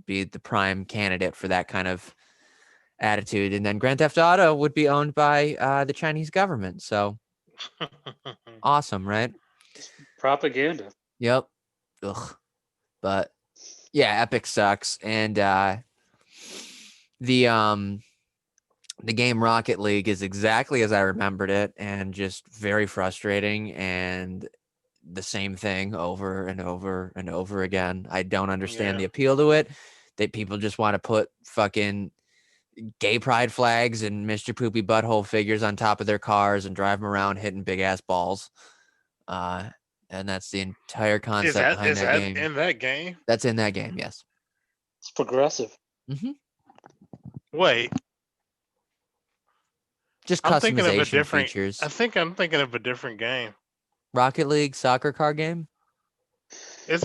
S2: be the prime candidate for that kind of attitude. And then Grand Theft Auto would be owned by the Chinese government. So awesome, right?
S4: Propaganda.
S2: Yep. Ugh. But yeah, Epic sucks. And the game Rocket League is exactly as I remembered it, and just very frustrating, and the same thing over and over and over again. I don't understand the appeal to it. That people just want to put fucking gay pride flags and Mr. Poopy Butthole figures on top of their cars and drive them around hitting big ass balls. And that's the entire concept behind that game.
S3: In that game?
S2: That's in that game, yes.
S4: It's progressive.
S2: Mm-hmm.
S3: Wait.
S2: Just
S3: I'm thinking of a
S2: customization
S3: different
S2: features.
S3: I think I'm thinking of a different game.
S2: Rocket League soccer car game?
S3: Is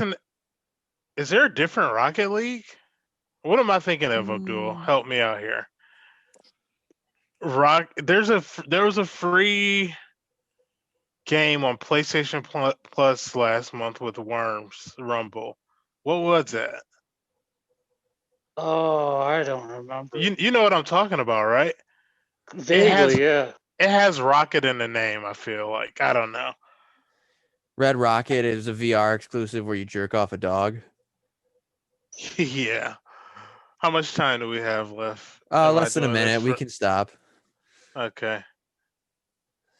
S3: there a different Rocket League? What am I thinking of, Abdul? Help me out here. There was a free game on PlayStation Plus last month with Worms Rumble. What was that?
S4: Oh, I don't remember.
S3: You know what I'm talking about, right?
S4: Vaguely, yeah.
S3: It has Rocket in the name, I feel like. I don't know.
S2: Red Rocket is a VR exclusive where you jerk off a dog.
S3: Yeah. How much time do we have left?
S2: Less than a minute. We can stop.
S3: Okay.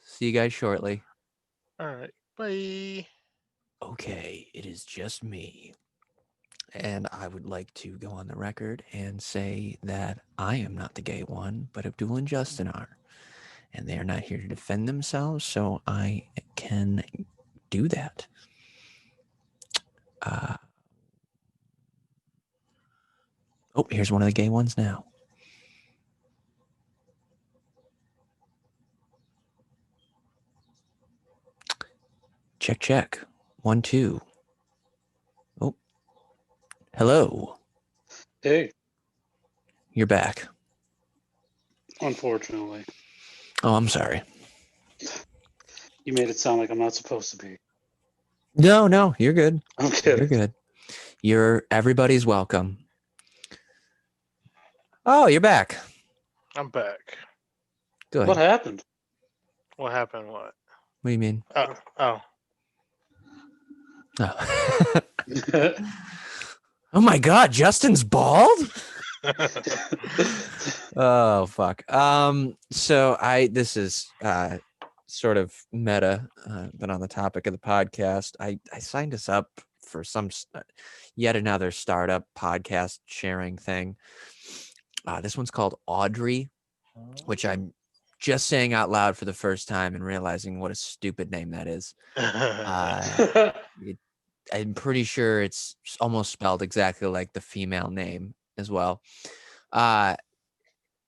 S2: See you guys shortly.
S3: All right. Bye.
S2: Okay, it is just me. And I would like to go on the record and say that I am not the gay one, but Abdul and Justin are. And they are not here to defend themselves, so I can do that. Here's one of the gay ones now. Check, check. 1, 2. Oh. Hello.
S4: Hey.
S2: You're back.
S4: Unfortunately.
S2: Oh, I'm sorry.
S4: You made it sound like I'm not supposed to be.
S2: No, you're good.
S4: I'm kidding.
S2: You're good. Everybody's welcome. Oh, you're back.
S3: I'm back.
S2: Good.
S4: What happened?
S3: What happened? What?
S2: What do you mean?
S3: Oh.
S2: Oh my God, Justin's bald? Oh fuck. So this is sort of meta, but on the topic of the podcast, I signed us up for some yet another startup podcast sharing thing. This one's called Audrey, which I'm just saying out loud for the first time and realizing what a stupid name that is. I'm pretty sure it's almost spelled exactly like the female name as well.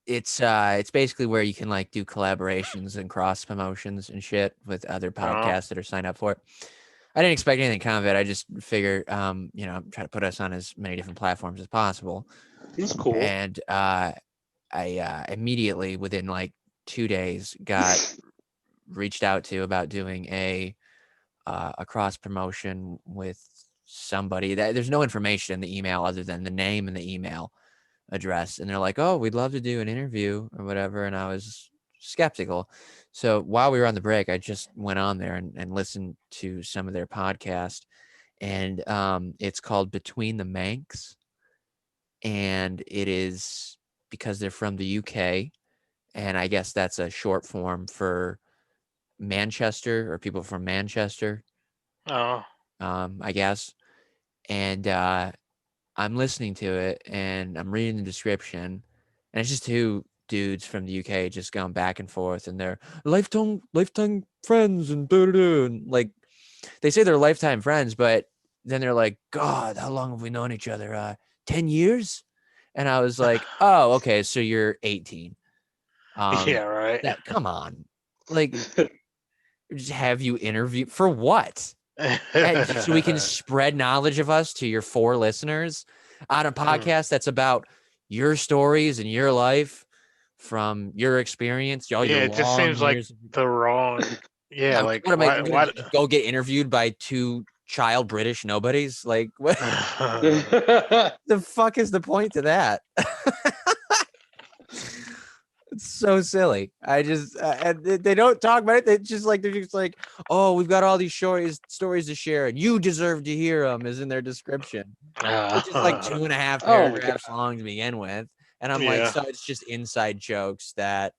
S2: It's basically where you can like do collaborations and cross promotions and shit with other
S3: Oh,
S2: podcasts that are signed up for it. I didn't expect anything kind of it. I just figure, try to put us on as many different platforms as possible.
S4: It's cool.
S2: And I immediately within like 2 days got reached out to about doing a cross promotion with somebody that there's no information in the email other than the name and the email address. And they're like, oh, we'd love to do an interview or whatever. And I was skeptical. So while we were on the break, I just went on there and listened to some of their podcast. And it's called Between the Manx. And it is because they're from the UK. And I guess that's a short form for Manchester or people from Manchester,
S3: oh,
S2: I guess. And I'm listening to it and I'm reading the description, and it's just two dudes from the UK just going back and forth, and they're lifetime friends and and like they say they're lifetime friends, but then they're like, God, how long have we known each other? 10 years? And I was like, oh, okay, so you're 18.
S3: yeah, right.
S2: That come on. Like, just have you interviewed for what? So we can spread knowledge of us to your 4 listeners on a podcast that's about your stories and your life from your experience, all your
S3: Yeah, it just
S2: long
S3: seems like
S2: years.
S3: the wrong. Yeah,
S2: I'm like,
S3: like
S2: what am I
S3: why?
S2: gonna
S3: Why?
S2: just go get interviewed by 2 child British nobodies? Like, what the fuck is the point to that? It's so silly. I just and they don't talk about it. They're just like, oh, we've got all these stories to share, and you deserve to hear them. Is in their description, which is like 2.5
S4: Oh my
S2: paragraphs long to begin with. And I'm like,
S3: Yeah.
S2: so it's just inside jokes that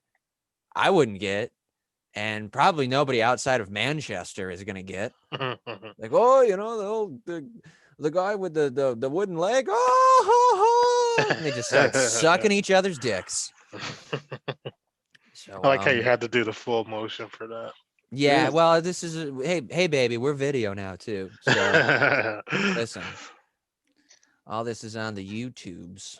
S2: I wouldn't get, and probably nobody outside of Manchester is gonna get. Like, oh, the guy with the wooden leg. Oh, and they just start sucking each other's dicks. So
S3: I like how you had to do the full motion for that.
S2: yeah, well, this is hey baby, we're video now too. So listen, all this is on the YouTubes.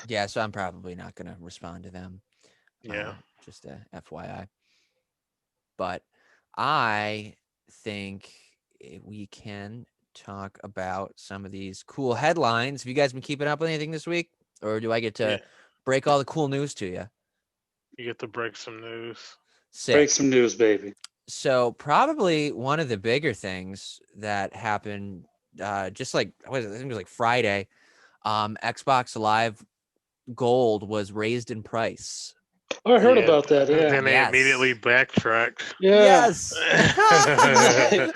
S2: Yeah, so I'm probably not gonna respond to them.
S3: Yeah.
S2: Just a FYI. But I think we can talk about some of these cool headlines. Have you guys been keeping up with anything this week, or do I get to
S3: Yeah.
S2: break all the cool news to you?
S3: You get to break some news.
S4: Break
S2: Sick.
S4: some news, baby.
S2: So probably one of the bigger things that happened, just like I think it was like Friday, Xbox Live Gold was raised in price.
S4: Oh, I heard
S3: Yeah.
S4: about that. Yeah.
S3: Then they
S2: Yes.
S3: immediately backtracked.
S4: Yeah.
S2: Yes.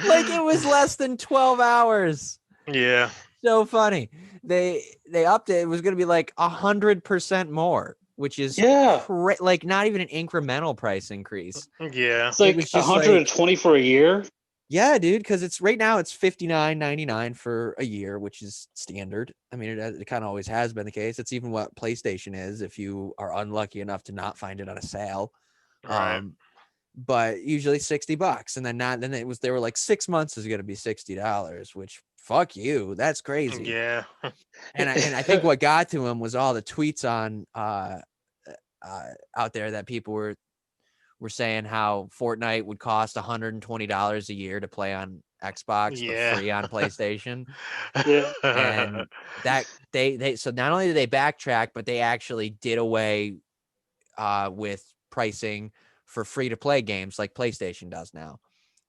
S2: Like it was less than 12 hours.
S3: Yeah.
S2: So funny. They upped it. It was going to be like 100% more, which is
S4: Yeah.
S2: like not even an incremental price increase.
S3: Yeah.
S4: It's like
S2: was just
S4: 120 for a year.
S2: Yeah, dude, because it's right now it's $59.99 for a year, which is standard. I mean, it kind of always has been the case. It's even what PlayStation is if you are unlucky enough to not find it on a sale.
S3: Right.
S2: But usually $60, and then they were like 6 months is going to be $60, which fuck you, that's crazy.
S3: Yeah.
S2: And I think what got to him was all the tweets on out there that people were saying how Fortnite would cost $120 a year to play on Xbox, but free on PlayStation.
S4: Yeah.
S2: And that they so not only did they backtrack, but they actually did away with pricing for free to play games like PlayStation does now.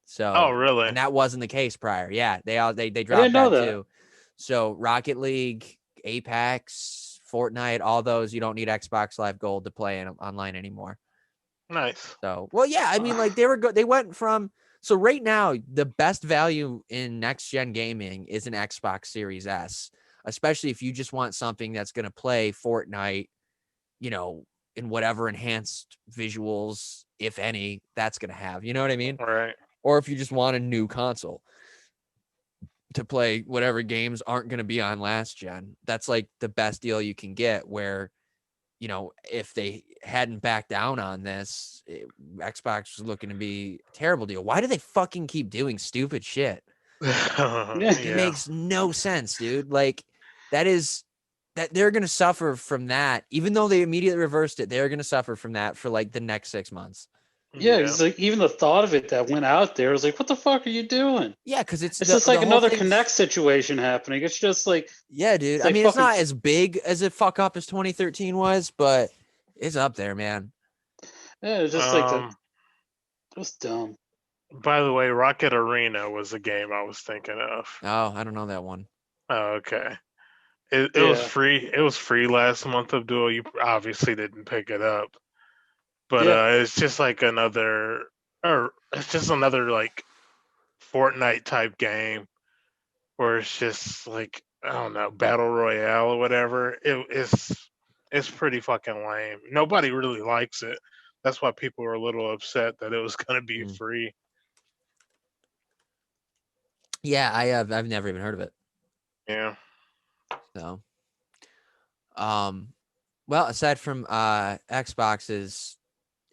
S2: So
S3: Oh, really?
S2: And that wasn't the case prior. Yeah, they
S4: I
S2: dropped
S4: didn't know
S2: that
S4: that.
S2: too. So Rocket League, Apex, Fortnite, all those you don't need Xbox Live Gold to play online anymore.
S3: Nice.
S2: So, well, yeah, I mean, like they went from, so right now, the best value in next gen gaming is an Xbox Series S, especially if you just want something that's going to play Fortnite, in whatever enhanced visuals, if any, that's going to have, you know what I mean?
S3: Right.
S2: Or if you just want a new console to play whatever games aren't going to be on last gen, that's like the best deal you can get where, you know, if they hadn't backed down on this, Xbox was looking to be a terrible deal. Why do they fucking keep doing stupid shit? It
S3: Yeah.
S2: makes no sense, dude. Like, that they're gonna suffer from that, even though they immediately reversed it. They're gonna suffer from that for like the next 6 months.
S4: Yeah,
S3: Yeah.
S4: it's like even the thought of it that went out there was like, what the fuck are you doing?
S2: Yeah, because it's
S4: It's just
S2: the
S4: like
S2: whole
S4: another
S2: thing's.
S4: Connect situation happening. It's just like
S2: Yeah, dude.
S4: it's
S2: I
S4: like
S2: mean, it's
S4: fucking
S2: not as big as a fuck up as 2013 was, but it's up there, man.
S4: yeah, it's just like that. It was dumb.
S3: By the way, Rocket Arena was a game I was thinking of.
S2: Oh, I don't know that one.
S3: Oh, okay. It was
S4: Yeah,
S3: free. It was free last month, Abdul. You obviously didn't pick it up, but
S4: yeah,
S3: it's just like another, or it's just another like Fortnite type game where it's just like I don't know, battle royale or whatever. It's pretty fucking lame. Nobody really likes it. That's why people were a little upset that it was going to be
S2: Mm.
S3: free.
S2: Yeah, I've never even heard of it.
S3: Yeah.
S2: So, well, aside from Xbox's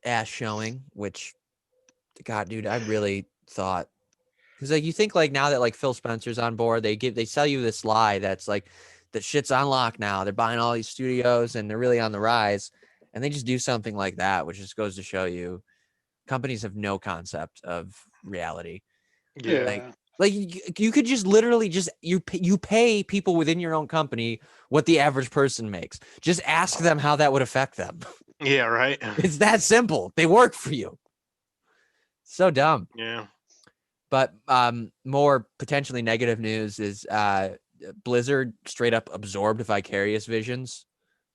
S2: ass showing, which, God, dude, I really thought, because like you think like now that like Phil Spencer's on board, they sell you this lie that's like that shit's on lock now. They're buying all these studios and they're really on the rise, and they just do something like that, which just goes to show you companies have no concept of reality.
S3: Yeah.
S2: Like,
S4: yeah.
S2: like you could just literally just you pay people within your own company what the average person makes. Just ask them how that would affect them.
S3: Yeah, right.
S2: It's that simple. They work for you. So dumb.
S3: Yeah.
S2: But more potentially negative news is Blizzard straight up absorbed Vicarious Visions.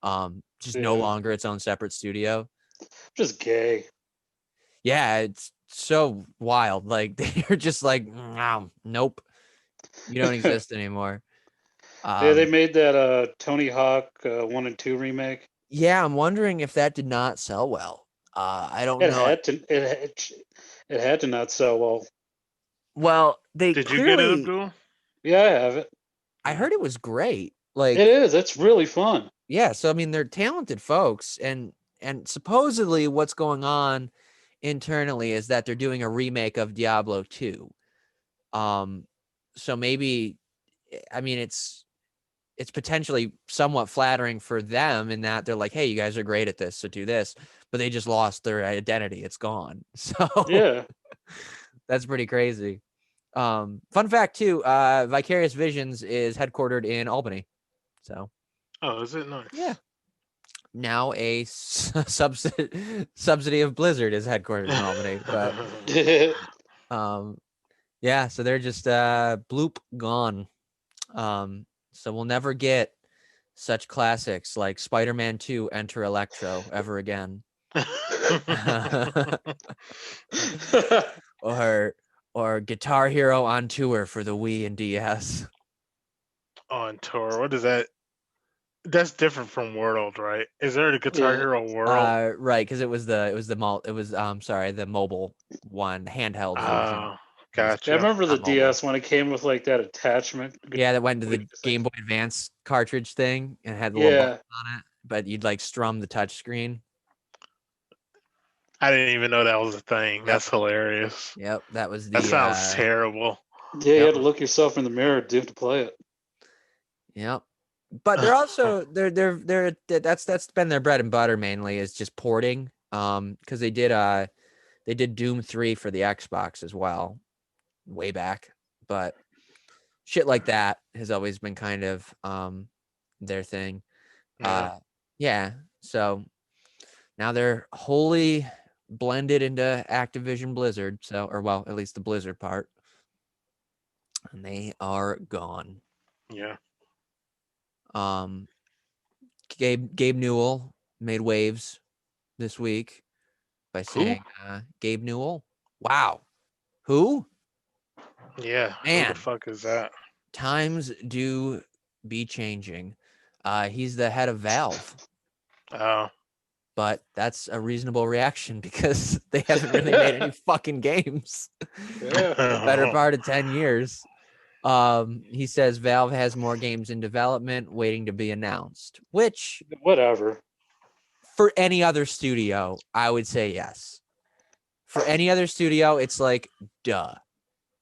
S2: Just no
S4: Yeah.
S2: longer its own separate studio.
S4: Just gay.
S2: Yeah, it's so wild. Like they're just like, nope, you don't exist anymore.
S4: Yeah, they made that Tony Hawk 1 and 2 remake.
S2: Yeah, I'm wondering if that did not sell well. I don't
S4: It
S2: know.
S4: had to. It had to not sell well.
S2: Well, they
S3: Did you get it,
S2: clearly.
S3: Abdul?
S4: Yeah, I have it.
S2: I heard it was great.
S4: It
S2: Like,
S4: is. It's really fun.
S2: yeah. So I mean, they're talented folks, and supposedly what's going on internally is that they're doing a remake of Diablo 2. So maybe, I mean, it's potentially somewhat flattering for them in that they're like, hey, you guys are great at this, so do this. But they just lost their identity. It's gone. So
S4: Yeah.
S2: that's pretty crazy. Fun fact too, Vicarious Visions is headquartered in Albany. So
S3: Oh, is it nice?
S2: yeah. Now a subsidy of Blizzard is headquartered in Albany. But yeah, so they're just bloop gone. So we'll never get such classics like Spider-Man 2 Enter Electro ever again. or Guitar Hero on tour for the Wii and DS.
S3: On tour. What is that? That's different from World, right? Is there a Guitar
S4: Yeah.
S3: Hero World?
S2: Right, because it was the mobile one, handheld version.
S3: Oh,
S4: Yeah, I
S3: gotcha.
S4: remember the
S2: Not mobile.
S4: DS when it came with like that attachment.
S2: Yeah, that went to the
S4: It's like-
S2: Game Boy Advance cartridge thing and had the little
S4: Yeah.
S2: button on it, but you'd like strum the touch screen.
S3: I didn't even know that was a thing.
S2: Yep.
S3: That's hilarious.
S2: Yep, that was
S3: That
S2: the
S3: sounds terrible.
S4: Yeah, you
S2: Yep.
S4: had to look yourself in the mirror to play it.
S2: Yep. But they're also they're that's been their bread and butter mainly is just porting. Because they did Doom 3 for the Xbox as well, way back. But shit like that has always been kind of their thing.
S3: Yeah.
S2: Yeah. So now they're wholly blended into Activision Blizzard. So, or well, at least the Blizzard part. And they are gone.
S3: Yeah.
S2: Gabe Newell made waves this week by saying Gabe Newell. Wow. Who?
S3: Yeah. Who
S2: Man.
S3: the fuck is that?
S2: Times do be changing. He's the head of Valve.
S3: Oh.
S2: But that's a reasonable reaction because they haven't really made any fucking games.
S4: Yeah.
S2: The better part of 10 years. He says Valve has more games in development waiting to be announced, which
S4: Whatever.
S2: for any other studio, I would say yes. For any other studio, it's like, duh.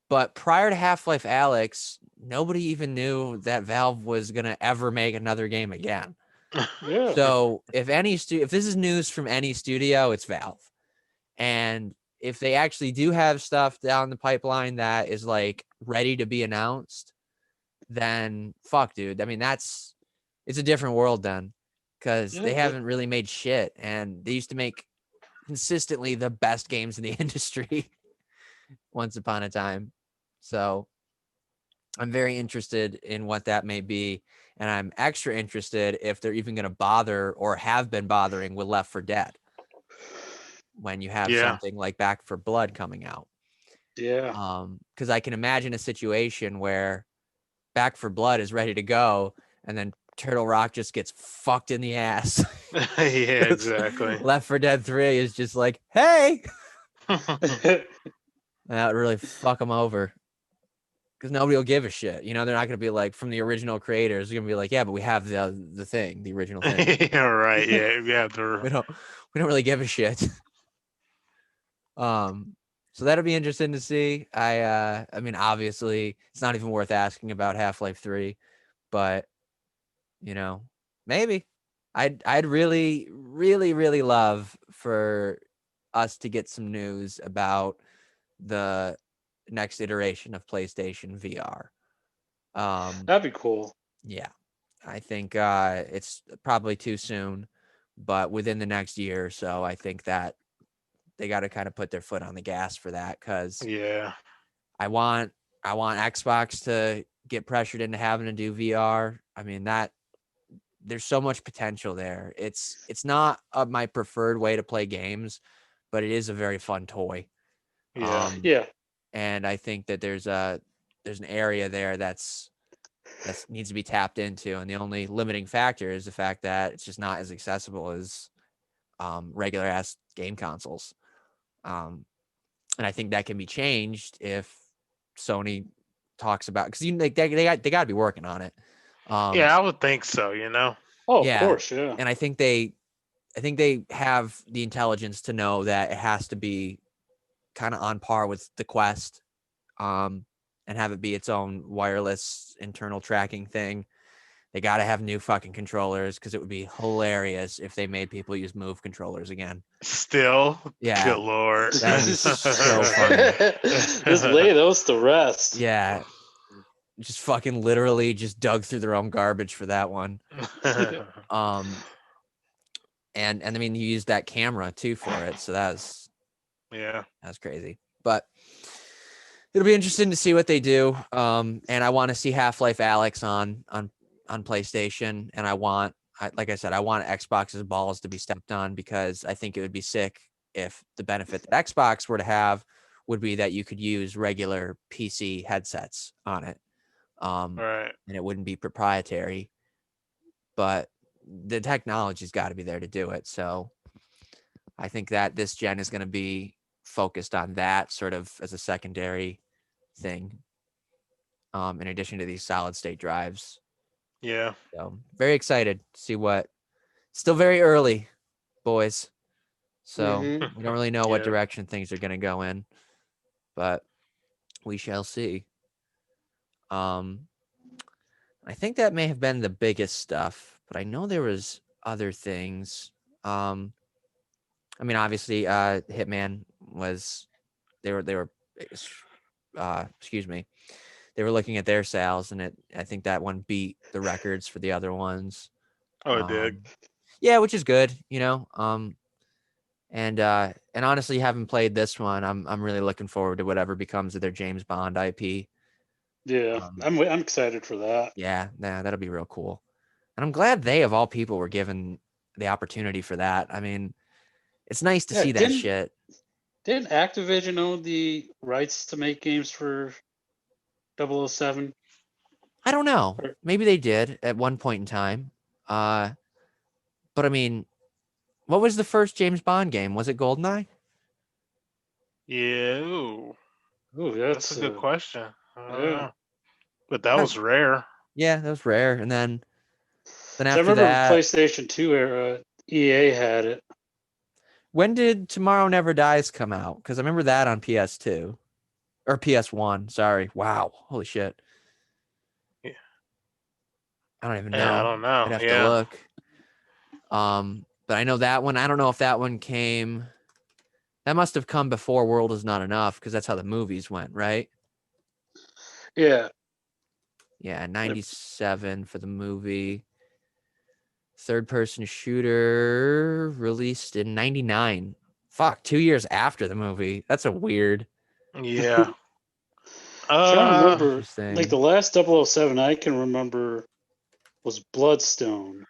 S2: But prior to Half-Life Alyx, nobody even knew that Valve was going to ever make another game again.
S4: Yeah.
S2: So if this is news from any studio, it's Valve. And if they actually do have stuff down the pipeline that is like ready to be announced, then fuck, dude. I mean, it's a different world then, because they haven't really made shit, and they used to make consistently the best games in the industry once upon a time. So I'm very interested in what that may be. And I'm extra interested if they're even going to bother or have been bothering with Left 4 Dead when you have something like Back 4 Blood coming out.
S4: Yeah.
S2: Because I can imagine a situation where Back 4 Blood is ready to go, and then Turtle Rock just gets fucked in the ass.
S3: Yeah, exactly.
S2: Left 4 Dead 3 is just like, hey, that would really fuck them over. Because nobody will give a shit. You know, they're not going to be like, from the original creators, they're going to be like, yeah, but we have the thing, the original thing.
S3: Yeah, right. Yeah,
S2: we don't really give a shit. So that'll be interesting to see. I mean, obviously, it's not even worth asking about Half-Life 3, but you know, maybe. I'd really, really, really love for us to get some news about the next iteration of PlayStation VR.
S4: That'd be cool.
S2: Yeah, I think it's probably too soon, but within the next year or so, I think that they got to kind of put their foot on the gas for that, because I want Xbox to get pressured into having to do VR. I mean, that there's so much potential there. It's not my preferred way to play games, but it is a very fun toy.
S4: Yeah.
S2: And I think that there's an area there that needs to be tapped into, and the only limiting factor is the fact that it's just not as accessible as regular ass game consoles. And I think that can be changed if Sony talks about, because they got to be working on it.
S3: Yeah, I would think so. You know.
S4: Oh,
S2: Yeah,
S4: of course, yeah.
S2: and I think they have the intelligence to know that it has to be kind of on par with the Quest, and have it be its own wireless internal tracking thing. They got to have new fucking controllers, because it would be hilarious if they made people use Move controllers again.
S3: Still,
S2: Yeah,
S3: good lord,
S2: that would be so funny.
S4: Just lay those to rest.
S2: Yeah, just fucking literally just dug through their own garbage for that one. And I mean, you used that camera too for it, so that's crazy. But it'll be interesting to see what they do. And I want to see Half-Life Alyx on PlayStation, and like I said, I want Xbox's balls to be stepped on, because I think it would be sick if the benefit that Xbox were to have would be that you could use regular PC headsets on it.
S3: Right.
S2: And it wouldn't be proprietary, but the technology's got to be there to do it. So I think that this gen is going to be focused on that sort of as a secondary thing, in addition to these solid state drives.
S3: Yeah.
S2: So very excited to see still very early, boys. So we don't really know what direction things are going to go in, but we shall see. I think that may have been the biggest stuff, but I know there was other things. I mean, obviously, Hitman was, they were, excuse me, they were looking at their sales, and I think that one beat the records for the other ones.
S3: Oh, it did.
S2: Yeah, which is good, you know. And honestly, having played this one, I'm really looking forward to whatever becomes of their James Bond IP.
S4: Yeah, I'm excited for that.
S2: Yeah, that'll be real cool. And I'm glad they, of all people, were given the opportunity for that. I mean, it's nice to see that shit.
S4: Didn't Activision own the rights to make games for 007?
S2: I don't know. Maybe they did at one point in time. But I mean, what was the first James Bond game? Was it GoldenEye?
S3: Yeah.
S4: Ooh,
S3: That's a good question. I don't know. But that
S2: Not-
S3: was rare.
S2: Yeah, that was rare. And then
S4: I
S2: after
S4: remember
S2: that,
S4: PlayStation 2 era, EA had it.
S2: When did Tomorrow Never Dies come out? Because I remember that on PS2 or PS1. Sorry. Wow. Holy shit.
S3: Yeah.
S2: I don't even know.
S3: Yeah, I don't know.
S2: I'd have to
S3: Yeah.
S2: look. But I know that one. I don't know if that one came. That must have come before World Is Not Enough because that's how the movies went, right?
S4: Yeah.
S2: Yeah, 97 for the movie. Third person shooter released in 99. Fuck, 2 years after the movie. That's a weird.
S3: Yeah.
S4: Trying to remember, like
S2: Interesting.
S4: the last 007 I can remember was Bloodstone.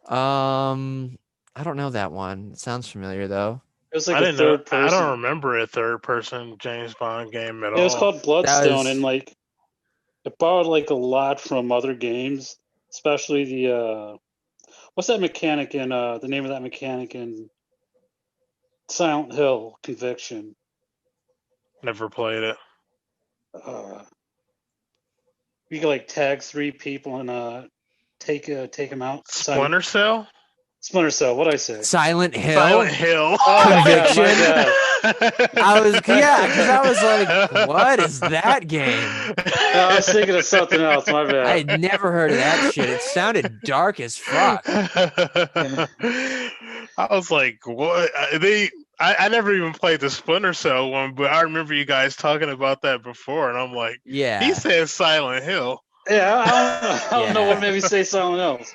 S2: I don't know that one. It sounds familiar though.
S4: It was like
S3: I
S4: a
S3: didn't know.
S4: third
S3: I
S4: person.
S3: don't remember a third person James Bond game at
S4: It was
S3: all.
S4: called Bloodstone,
S2: was-
S4: and like it borrowed like a lot from other games, especially the what's that mechanic in the name of that mechanic in Silent Hill Conviction.
S3: Never played it.
S4: Uh, you can like tag 3 people and take them out.
S3: Splinter Cell?
S4: Splinter Cell. What'd I say?
S2: Silent Hill.
S3: Silent Hill.
S4: Oh, yeah,
S2: Conviction.
S4: my bad.
S2: I was because I was like, what is that game?
S4: No, I was thinking of something else. My
S2: I
S4: bad.
S2: had never heard of that shit. It sounded dark as fuck.
S3: I was like, what? I never even played the Splinter Cell one, but I remember you guys talking about that before, and I'm like,
S2: Yeah.
S3: he says Silent Hill.
S4: Yeah, I don't know what made me say something else.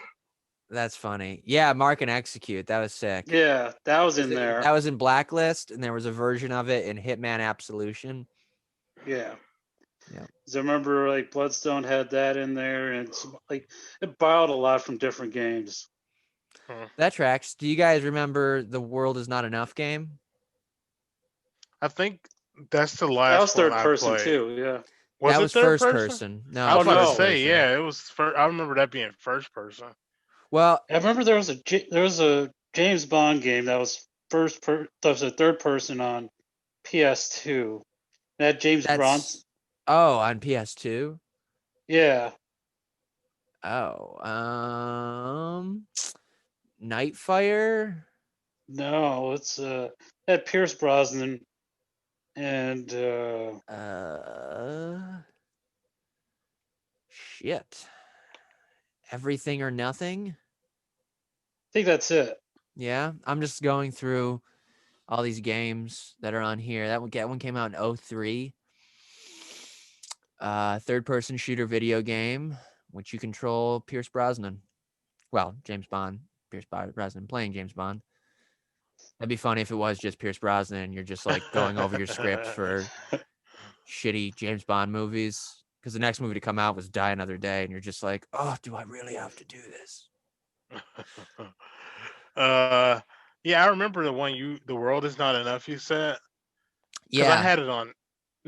S2: That's funny. Yeah, Mark and Execute. That was sick.
S4: Yeah, that was in there.
S2: That was in Blacklist, and there was a version of it in Hitman Absolution.
S4: Yeah.
S2: Yeah.
S4: 'Cause I remember like Bloodstone had that in there, and like it borrowed a lot from different games.
S2: That tracks. Do you guys remember the World Is Not Enough game?
S3: I think that's the
S4: That
S3: last
S4: was third
S3: one I
S4: person
S3: played.
S4: too. Yeah.
S3: Was
S2: that
S3: it
S2: was
S3: third
S2: first
S3: person?
S2: No,
S3: I was
S2: it
S3: about to
S2: first
S3: say,
S2: person.
S3: yeah, it was. I remember that being first person.
S2: Well,
S4: I remember there was a James Bond game that was that was a third person on PS2. That James Bond.
S2: on PS2.
S4: Yeah.
S2: Oh, Nightfire.
S4: No, it's that Pierce Brosnan and
S2: Shit. Everything or Nothing.
S4: I think that's it.
S2: Yeah, I'm just going through all these games that are on here. That one came out in 2003. Third person shooter video game, which you control Pierce Brosnan. Well, James Bond. Pierce Brosnan playing James Bond. That'd be funny if it was just Pierce Brosnan and you're just like going over your script for shitty James Bond movies. Because the next movie to come out was Die Another Day, and you're just like, oh, do I really have to do this?
S3: Yeah, I remember the one The World Is Not Enough, you said? Because I
S2: Yeah.
S3: had it on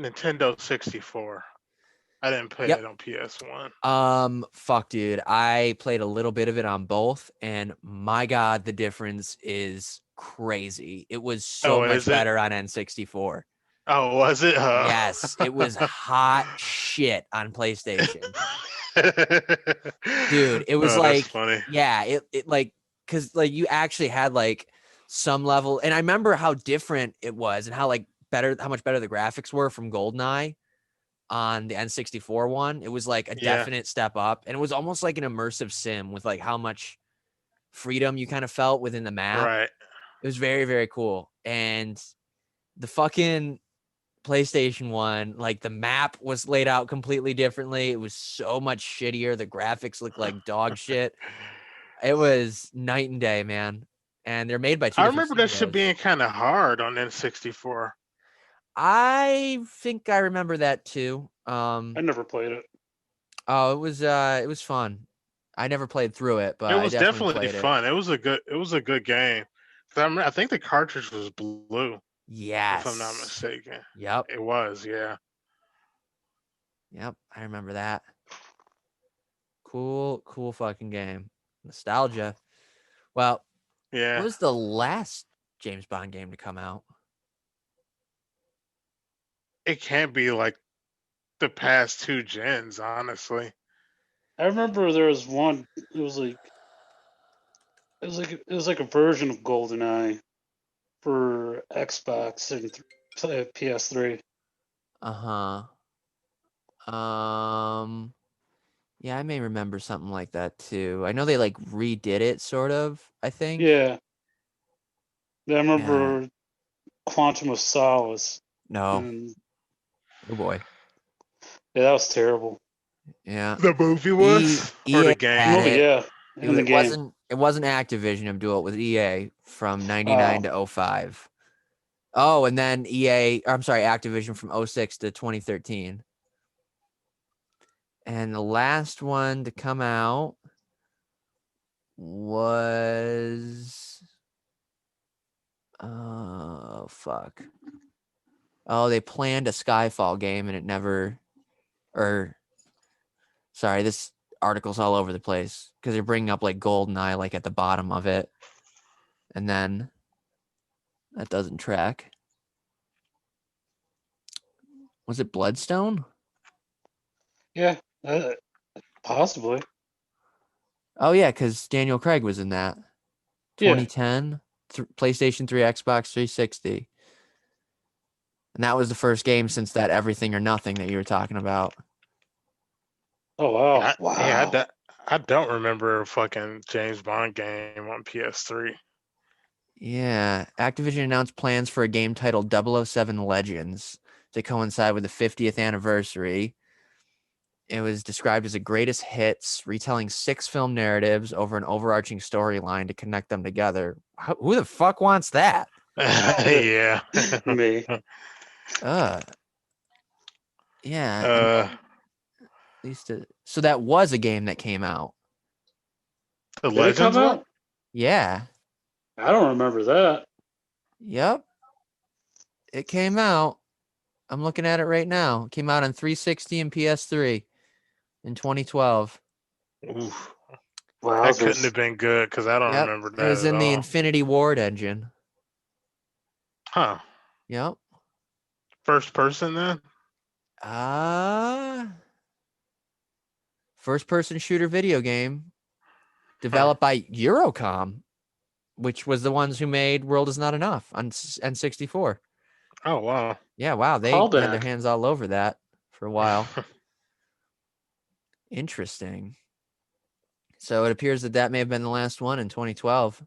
S3: Nintendo 64. I didn't play it on PS1.
S2: Fuck, dude. I played a little bit of it on both, and my God, the difference is crazy. It was so much better on N64.
S3: Oh, was it?
S2: Yes, it was hot shit on PlayStation. Dude, it was like,
S3: that's funny.
S2: Yeah, it like, because like you actually had like some level, and I remember how different it was and how much better the graphics were from GoldenEye on the N64 one. It was like a definite step up, and it was almost like an immersive sim with like how much freedom you kind of felt within the map.
S3: Right.
S2: It was very, very cool. And the fucking PlayStation 1, like the map was laid out completely differently. It was so much shittier. The graphics looked like dog shit. It was night and day, man. And they're made by two
S3: I
S2: different
S3: remember that shit
S2: studios.
S3: being kind of hard on N64.
S2: I think I remember that too.
S4: I never played it.
S2: Oh, it was fun. I never played through it, but
S3: It was
S2: I definitely played
S3: fun.
S2: it.
S3: It was a good game. I think the cartridge was blue.
S2: Yes.
S3: If I'm not mistaken.
S2: Yep.
S3: It was, yeah.
S2: Yep, I remember that. Cool fucking game. Nostalgia. Well,
S3: yeah.
S2: What was the last James Bond game to come out?
S3: It can't be like the past 2 gens, honestly.
S4: I remember there was one. It was like it was like a version of GoldenEye for Xbox and PS3.
S2: Uh-huh. Yeah, I may remember something like that too. I know they like redid it sort of, I think.
S4: Yeah. I
S2: Yeah.
S4: remember Quantum of Solace.
S2: No.
S4: And
S2: Oh boy.
S4: yeah, that was terrible.
S2: Yeah.
S3: The movie was or
S2: EA
S3: the game?
S2: had
S4: Movie,
S2: it.
S4: yeah. In the game.
S2: It wasn't Activision, Abdul. It was EA from 99
S4: Oh.
S2: to 05. Oh, and then Activision from 06 to 2013. And the last one to come out was fuck. Oh, they planned a Skyfall game and it never sorry, this article's all over the place because they're bringing up like GoldenEye like at the bottom of it. And then that doesn't track. Was it Bloodstone?
S4: Yeah. Possibly.
S2: Oh yeah, because Daniel Craig was in that.
S4: Yeah.
S2: 2010, PlayStation 3, Xbox 360. And that was the first game since that Everything or Nothing that you were talking about.
S4: Oh wow.
S3: Yeah,
S4: Wow.
S3: I don't remember a fucking James Bond game on PS3.
S2: Yeah, Activision announced plans for a game titled 007 Legends to coincide with the 50th anniversary. It was described as a greatest hits, retelling 6 film narratives over an overarching storyline to connect them together. Who the fuck wants that?
S3: Yeah.
S4: Me.
S2: Yeah, and then, at least so that was a game that came out.
S3: The
S4: Did it come
S3: Legends one?
S4: out?
S2: Yeah.
S4: I don't remember that.
S2: Yep. It came out. I'm looking at it right now. It came out on 360 and PS3 in 2012.
S3: Oof.
S4: Wow.
S3: That couldn't have been good because I don't
S2: Yep.
S3: remember
S2: It was
S3: that at
S2: in the
S3: all.
S2: Infinity Ward engine.
S3: Huh.
S2: Yep.
S3: First person then?
S2: First person shooter video game developed by Eurocom, which was the ones who made World Is Not Enough on N64.
S3: Oh wow.
S2: Yeah, wow. They had their
S4: Callback.
S2: hands all over that for a while. Interesting. So it appears that may have been the last one in 2012.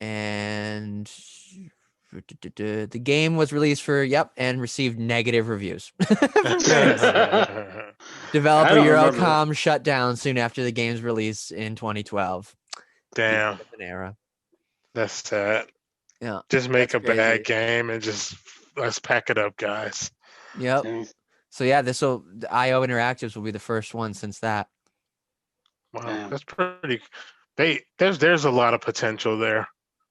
S2: And the game was released and received negative reviews. Developer
S4: I don't remember that.
S2: Eurocom shut down soon after the game's release in 2012.
S3: Damn.
S2: An era.
S3: That's sad.
S2: Yeah.
S3: Just make
S2: that's
S3: a bad
S2: crazy.
S3: game and just let's pack it up, guys.
S2: Yep.
S4: Damn.
S2: So yeah, the IO Interactives will be the first one since that.
S3: Wow,
S4: Damn.
S3: that's pretty. There's a lot of potential there.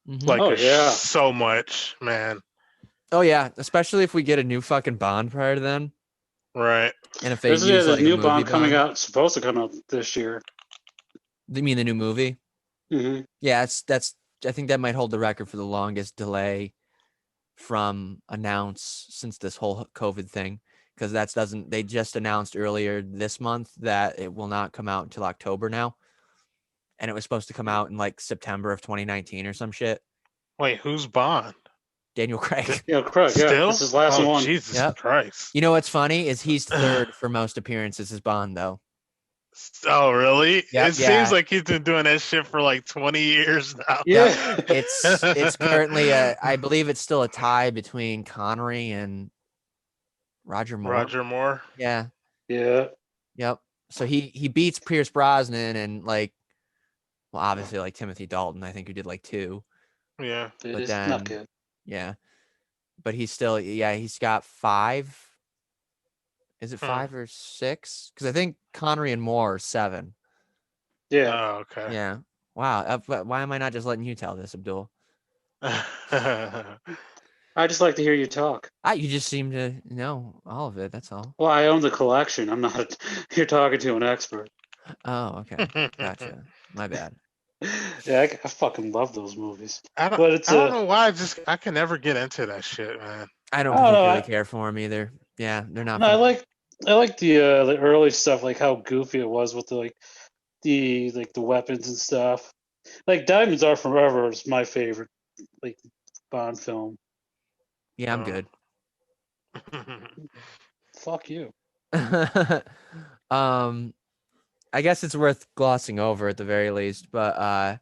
S2: Mhm.
S3: Like
S4: Oh, yeah.
S3: so much, man.
S2: Oh yeah, especially if we get a new fucking Bond prior to then,
S3: Right.
S2: and if they
S4: There's
S2: use
S4: a
S2: like a
S4: new
S2: movie
S4: Bond coming out, supposed to come out this year.
S2: You mean the new movie?
S4: Mm-hmm.
S2: Yeah, that's. I think that might hold the record for the longest delay from announce since this whole COVID thing, because they just announced earlier this month that it will not come out until October now, and it was supposed to come out in like September of 2019 or some shit.
S3: Wait, who's Bond?
S2: Daniel Craig.
S4: Yeah, correct.
S3: Still?
S4: Yeah, this is last one.
S3: Jesus
S2: Yep.
S3: Christ.
S2: You know what's funny is he's third for most appearances as Bond though.
S3: Oh, really?
S2: Yep,
S3: It seems like he's been doing that shit for like 20 years now.
S4: Yeah.
S2: It's currently I believe it's still a tie between Connery and Roger Moore.
S3: Roger Moore.
S2: Yeah.
S4: Yeah.
S2: Yep. So he beats Pierce Brosnan and obviously like Timothy Dalton, I think, who did like 2.
S3: Yeah.
S2: But
S4: It's
S2: then
S4: not good.
S2: yeah. But he's still he's got 5. Is it 5 or 6? Because I think Connery and Moore are 7.
S4: Yeah.
S3: Oh, okay.
S2: Yeah. Wow. Why am I not just letting you tell this, Abdul?
S4: I just like to hear you talk.
S2: You just seem to know all of it. That's all.
S4: Well, I own the collection. I'm not. You're talking to an expert.
S2: Oh, okay. Gotcha. My bad.
S4: Yeah, I fucking love those movies.
S3: I don't,
S4: But it's
S3: I don't know why. I can never get into that shit, man.
S2: I don't
S4: I don't know,
S2: particularly care for them either. Yeah, they're not.
S4: No,
S2: for me.
S4: I like the early stuff, like how goofy it was with the the weapons and stuff. Like Diamonds Are Forever is my favorite like Bond film.
S2: Yeah, I'm good.
S4: Fuck you.
S2: I guess it's worth glossing over at the very least, but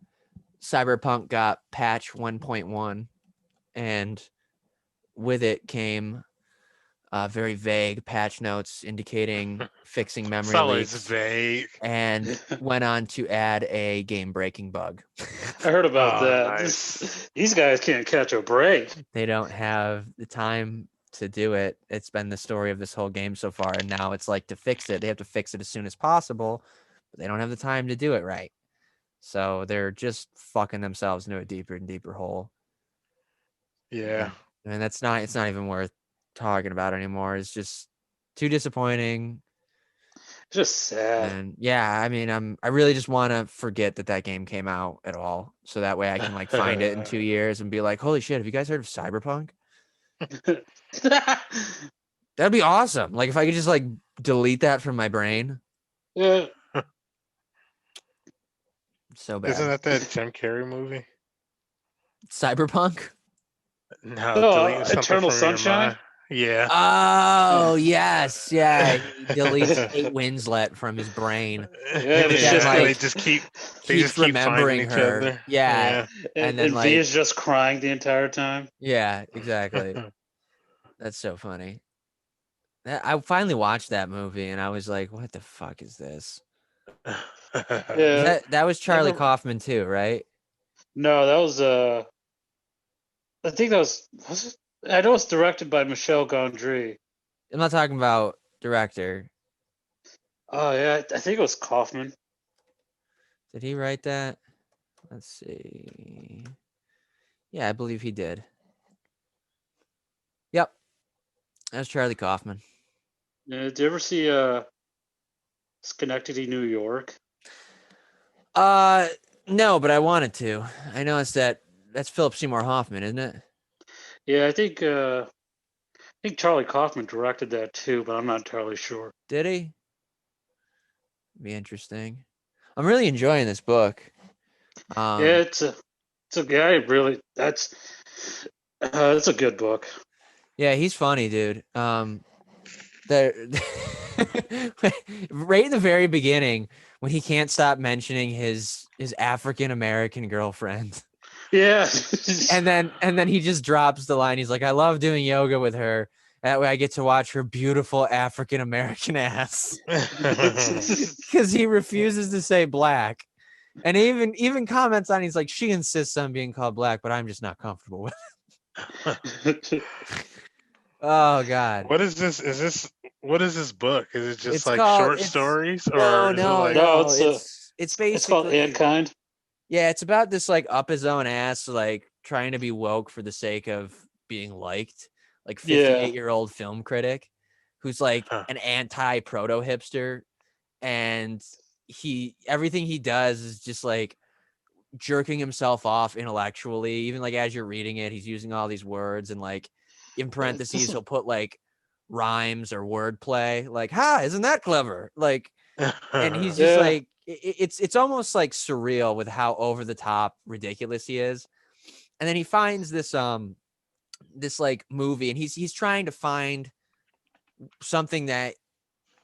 S2: Cyberpunk got patch 1.1, and with it came very vague patch notes indicating fixing
S3: It's
S2: memory
S3: always
S2: leaks,
S3: vague.
S2: and went on to add a game-breaking bug.
S4: I heard about
S3: Oh,
S4: that.
S3: nice.
S4: These guys can't catch a break.
S2: They don't have the time to do it. It's been the story of this whole game so far, and now it's like to fix it. They have to fix it as soon as possible, but they don't have the time to do it right. So they're just fucking themselves into a deeper and deeper hole.
S3: Yeah.
S2: And it's not even worth talking about anymore. It's just too disappointing.
S4: It's just sad.
S2: And yeah, I mean, I really just want to forget that game came out at all, so that way I can like find it in 2 years and be like, holy shit, have you guys heard of Cyberpunk? That'd be awesome. Like if I could just like delete that from my brain.
S4: Yeah.
S2: So bad.
S3: Isn't that Jim Carrey movie?
S2: Cyberpunk?
S3: No,
S4: Oh,
S3: delete something
S4: Eternal
S3: from your
S4: Sunshine?
S3: mind. Yeah.
S2: Oh, yes. Yeah. He deletes Kate Winslet from his brain.
S4: Yeah,
S2: But
S4: it's
S2: then,
S4: just
S2: like,
S3: they just keep
S2: keeps remembering
S3: finding each
S2: her.
S3: other.
S2: Yeah. And then
S4: V
S2: like
S4: is just crying the entire time.
S2: yeah, exactly. That's so funny. I finally watched that movie and I was like, what the fuck is this?
S4: Yeah.
S2: That was Charlie
S4: Never-
S2: Kaufman too, right?
S4: No, that was I think that was it? I know it's directed by Michel Gondry.
S2: I'm not talking about director.
S4: Oh yeah, I think it was Kaufman.
S2: Did he write that? Let's see. Yeah, I believe he did. Yep. That's Charlie Kaufman.
S4: Yeah, did you ever see Schenectady, New York?
S2: No, but I wanted to. I know that's Philip Seymour Hoffman, isn't it?
S4: Yeah, I think Charlie Kaufman directed that too, but I'm not entirely sure.
S2: Did he? Be interesting. I'm really enjoying this book.
S4: Yeah, it's a guy really it's a good book.
S2: Yeah, he's funny, dude. There, right in the very beginning, when he can't stop mentioning his African American girlfriend.
S4: Yeah.
S2: and then he just drops the line. He's like, I love doing yoga with her. That way I get to watch her beautiful African American ass. Because he refuses to say black. And even comments on, he's like, she insists on being called black, but I'm just not comfortable with it. Oh God.
S3: What is this? What is this book? Is it just
S2: It's
S3: like
S2: called-
S3: short
S2: it's-
S3: stories?
S2: No,
S3: Or is it
S2: no,
S3: like,
S4: No,
S2: no. It's basically
S4: it's called Mankind.
S2: Yeah, it's about this like up his own ass, like trying to be woke for the sake of being liked, like
S4: Yeah.
S2: 58-year-old film critic who's like
S3: Huh.
S2: an anti proto hipster, and everything he does is just like jerking himself off intellectually. Even like as you're reading it, he's using all these words, and like in parentheses he'll put like rhymes or wordplay, like "Ha, isn't that clever?" Like, and he's just
S4: Yeah.
S2: like it's almost like surreal with how over the top ridiculous he is. And then he finds this this like movie, and he's trying to find something that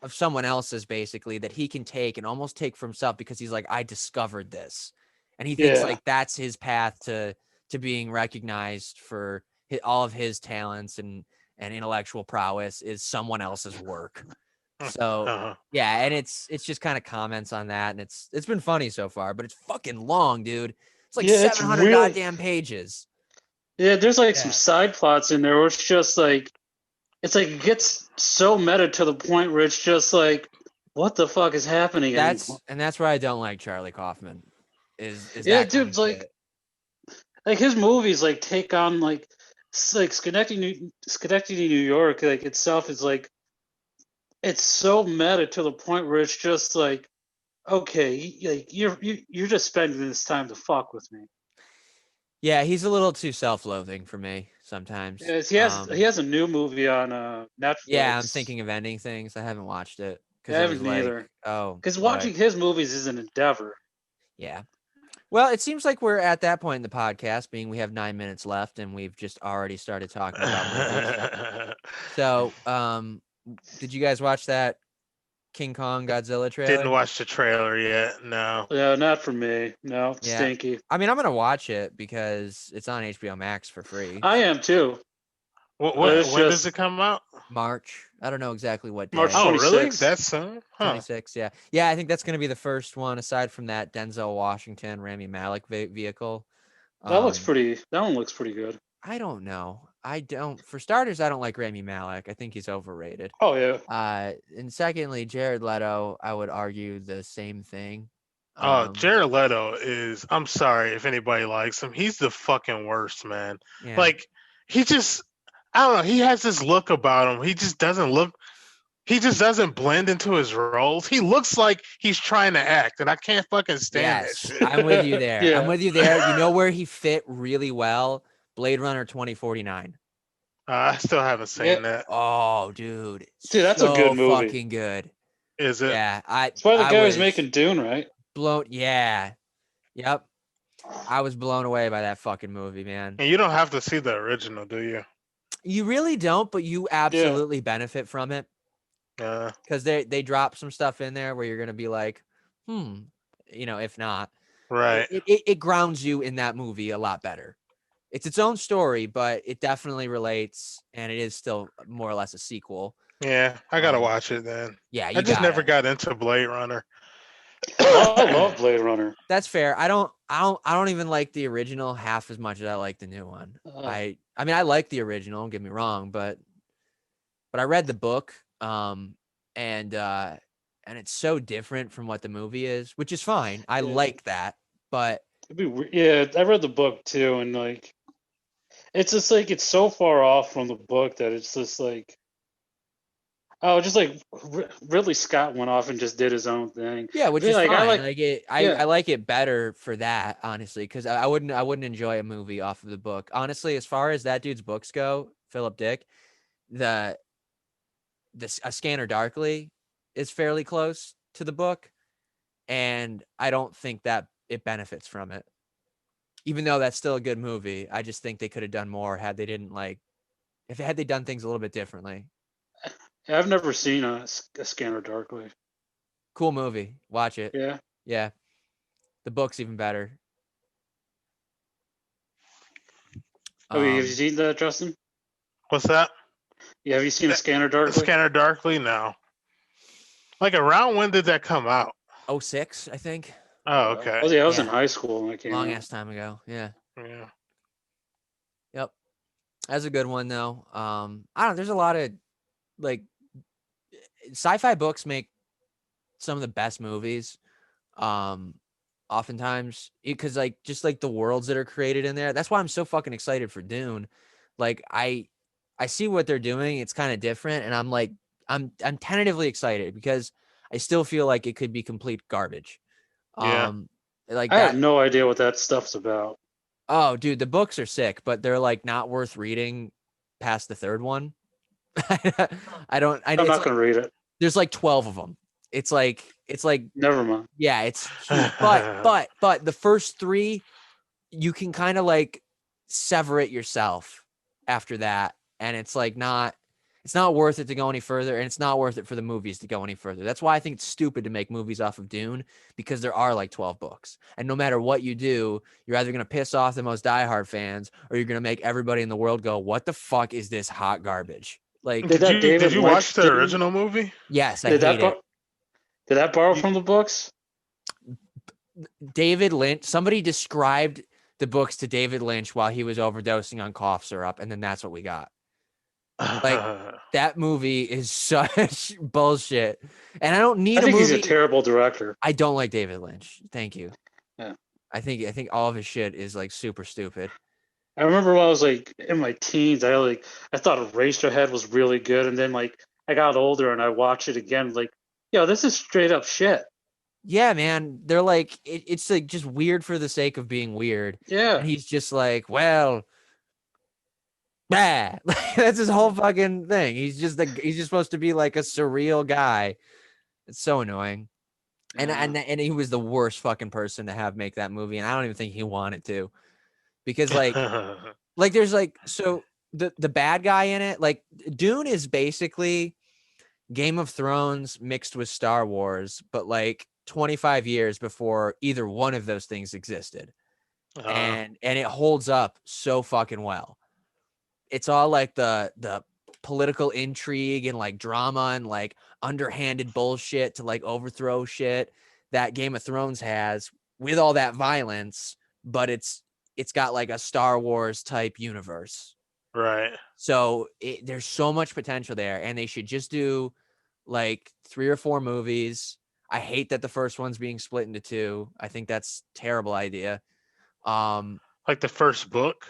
S2: of someone else's, basically, that he can take and almost take for himself, because he's like, I discovered this, and he thinks
S4: Yeah.
S2: like that's his path to being recognized for all of his talents and intellectual prowess is someone else's work. So yeah, and it's just kind of comments on that, and it's been funny so far, but it's fucking long, dude. It's like
S4: Yeah, it's
S2: 700
S4: really-
S2: goddamn pages.
S4: Yeah, there's like some
S2: Yeah.
S4: side plots in there where it's just like it gets so meta to the point where it's just like, what the fuck is happening?
S2: That's
S4: anymore?
S2: where I don't like Charlie Kaufman. Is
S4: Yeah,
S2: that kind
S4: dude,
S2: of
S4: like
S2: shit.
S4: his movies like take on like Schenectady, New York, like itself is like it's so meta to the point where it's just like, okay, like you're just spending this time to fuck with me.
S2: Yeah, he's a little too self-loathing for me sometimes.
S4: Yes, he has a new movie on Netflix.
S2: Yeah, I'm thinking of ending things. I haven't watched it. because
S4: I
S2: it
S4: haven't
S2: was like,
S4: either.
S2: oh,
S4: Because
S2: what?
S4: watching his movies is an endeavor.
S2: Yeah. Well, it seems like we're at that point in the podcast, being we have 9 minutes left, and we've just already started talking about movies. So, did you guys watch that King Kong Godzilla trailer?
S3: Didn't watch the trailer yet. No.
S4: Yeah, not for me. No,
S2: Yeah.
S4: stinky.
S2: I mean, I'm gonna watch it because it's on HBO Max for free.
S4: I am too.
S3: What?
S4: It's
S3: When does
S4: just-
S3: it come out?
S2: March. I don't know exactly what day.
S4: March
S3: Oh, really?
S4: 26th.
S3: That's soon? Huh.
S2: 26. Yeah. Yeah, I think that's gonna be the first one aside from that Denzel Washington, Rami Malek vehicle.
S4: That looks pretty. That one looks pretty good.
S2: I don't know. For starters, I don't like Rami Malek. I think he's overrated.
S4: Oh yeah.
S2: And secondly, Jared Leto, I would argue the same thing.
S3: Jared Leto is. I'm sorry if anybody likes him. He's the fucking worst, man.
S2: Yeah.
S3: Like he just. I don't know. He has this look about him. He just doesn't look. He just doesn't blend into his roles. He looks like he's trying to act, and I can't fucking stand that shit.
S2: I'm with you there.
S4: Yeah.
S2: I'm with you there. You know where he fit really well? Blade Runner 2049.
S3: I still haven't seen that.
S2: Oh, dude.
S4: Dude, that's a good movie.
S2: Fucking good.
S3: Is it?
S2: Yeah.
S4: That's why the guy was making Dune, right?
S2: blown. Yeah. Yep. I was blown away by that fucking movie, man.
S3: And you don't have to see the original, do you?
S2: You really don't, but you absolutely benefit from it. Because they drop some stuff in there where you're gonna be like, if not,
S3: right.
S2: It grounds you in that movie a lot better. It's its own story, but it definitely relates, and it is still more or less a sequel.
S3: Yeah, I gotta watch it then.
S2: Yeah,
S3: I just never got into Blade Runner.
S4: I love Blade Runner.
S2: That's fair. I don't even like the original half as much as I like the new one. I mean, I like the original, don't get me wrong, but I read the book, and it's so different from what the movie is, which is fine. I like that, but
S4: I read the book too, and like, it's just like it's so far off from the book that it's just like, just like Ridley Scott went off and just did his own thing.
S2: Yeah, which is
S4: like,
S2: fine.
S4: I
S2: like it better for that, honestly, because I wouldn't enjoy a movie off of the book. Honestly, as far as that dude's books go, Philip Dick, A Scanner Darkly is fairly close to the book, and I don't think that it benefits from it. Even though that's still a good movie, I just think they could have done more had they done things a little bit differently.
S4: I've never seen a Scanner Darkly.
S2: Cool movie. Watch it.
S4: Yeah.
S2: Yeah. The book's even better.
S4: Have you seen that, Justin?
S3: What's that?
S4: Yeah, have you seen a Scanner Darkly?
S3: Scanner Darkly? No. Like, around when did that come out?
S2: 2006, I think.
S3: Oh, okay.
S4: Oh, yeah, I was in high school when it came out.
S2: Long ass time ago. Yeah.
S3: Yeah.
S2: Yep. That's a good one though. I don't know. There's a lot of like sci-fi books make some of the best movies. Oftentimes because like just like the worlds that are created in there. That's why I'm so fucking excited for Dune. Like I see what they're doing. It's kind of different, and I'm like I'm tentatively excited because I still feel like it could be complete garbage.
S3: Yeah.
S4: I have no idea what that stuff's about.
S2: Oh, dude, the books are sick, but they're like not worth reading past the third one. I'm
S4: not gonna read it.
S2: There's like 12 of them. It's like
S4: never mind.
S2: Yeah, it's huge. but the first 3, you can kind of like sever it yourself after that, and it's like it's not worth it to go any further, and it's not worth it for the movies to go any further. That's why I think it's stupid to make movies off of Dune, because there are like 12 books. And no matter what you do, you're either going to piss off the most diehard fans, or you're going to make everybody in the world go, what the fuck is this hot garbage? Like,
S3: did you watch the original movie?
S2: Yes, I hate it.
S4: Did that borrow from the books?
S2: David Lynch, somebody described the books to David Lynch while he was overdosing on cough syrup, and then that's what we got. Like, that movie is such bullshit, and I don't need a movie.
S4: He's a terrible director.
S2: I don't like David Lynch. Thank you.
S4: Yeah.
S2: I think all of his shit is like super stupid.
S4: I remember when I was like in my teens, I thought Eraserhead was really good, and then like I got older and I watched it again, like, yo, this is straight up shit.
S2: Yeah, man. They're like it's like just weird for the sake of being weird.
S4: Yeah.
S2: And he's just like, well, bah. That's his whole fucking thing. He's just supposed to be like a surreal guy. It's so annoying. And he was the worst fucking person to have make that movie, and I don't even think he wanted to, because like there's like, so the bad guy in it, like Dune is basically Game of Thrones mixed with Star Wars, but like 25 years before either one of those things existed, and it holds up so fucking well. It's all like the political intrigue and like drama and like underhanded bullshit to like overthrow shit that Game of Thrones has, with all that violence, but it's got like a Star Wars type universe.
S3: Right.
S2: So there's so much potential there, and they should just do like 3 or 4 movies. I hate that the first one's being split into 2. I think that's a terrible idea.
S3: Like the first book,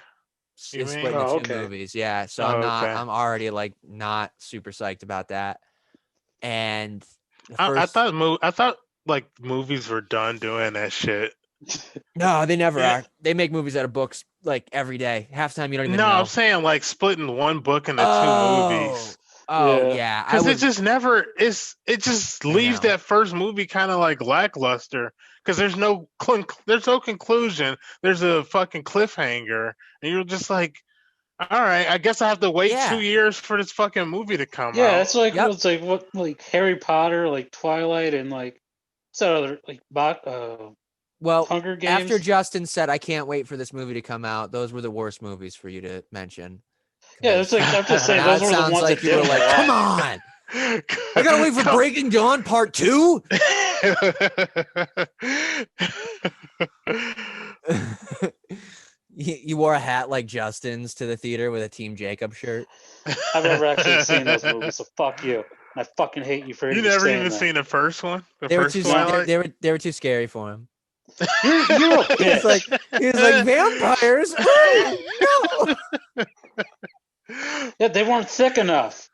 S3: you
S2: It's
S3: mean?
S2: split into
S4: Oh,
S2: 2
S4: okay.
S2: movies. Yeah. So
S3: Oh, okay.
S2: I'm already like not super psyched about that. And the
S3: I
S2: first,
S3: thought like movies were done doing that shit.
S2: no, they never
S3: Yeah.
S2: are. They make movies out of books like every day. Half the time you don't even
S3: No,
S2: know.
S3: I'm saying like splitting one book into 2 movies.
S2: Oh,
S4: Yeah.
S2: yeah.
S3: Because it just never is. It just leaves
S2: know.
S3: that first movie kind of like lackluster. Because there's no conclusion. There's a fucking cliffhanger, and you're just like, all right, I guess I have to wait
S2: Yeah.
S3: 2 years for this fucking movie to come
S4: Yeah,
S3: out.
S4: it's like
S2: Yep.
S4: it's like what, like Harry Potter, like Twilight, and like what's that other, like
S2: Well,
S4: Hunger Games.
S2: after Justin said, I can't wait for this movie to come out, those were the worst movies for you to mention.
S4: Yeah, it's like, I'm just saying,
S2: Now
S4: those
S2: it
S4: were the
S2: sounds
S4: ones
S2: like
S4: that
S2: you were
S4: didn't
S2: like,
S4: last.
S2: come on. I gotta wait for Breaking Dawn Part 2. You wore a hat like Justin's to the theater with a Team Jacob shirt.
S4: I've never actually seen those movies, so fuck you. I fucking hate you for
S3: You
S4: even
S3: never
S4: saying
S3: even
S4: that.
S3: seen the first one? The
S2: They were
S3: first
S2: too
S3: Twilight?
S2: they were too scary for him.
S4: You're a bitch.
S2: He was like vampires. Oh, no.
S4: Yeah, they weren't thick enough.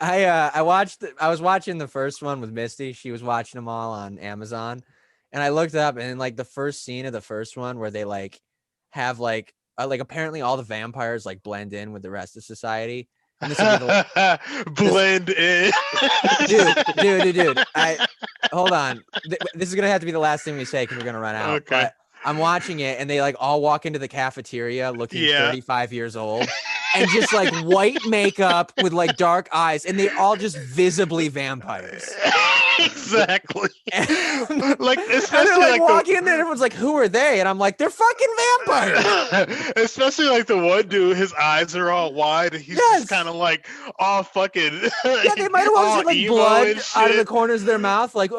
S2: I was watching the first one with Misty. She was watching them all on Amazon, and I looked up, and like the first scene of the first one where they like have like apparently all the vampires like blend in with the rest of society. And this will be
S3: blend in.
S2: dude. Hold on. This is gonna have to be the last thing we say because we're gonna run out.
S3: Okay.
S2: But I'm watching it, and they like all walk into the cafeteria looking 35 years old, and just like white makeup with like dark eyes, and they all just visibly vampires.
S3: Exactly.
S2: Like especially like walk in there, and everyone's like, "Who are they?" And I'm like, "They're fucking vampires."
S3: Especially like the one dude, his eyes are all wide, and he's just kind of like all fucking.
S2: Yeah, they might have also like blood out of the corners of their mouth, like,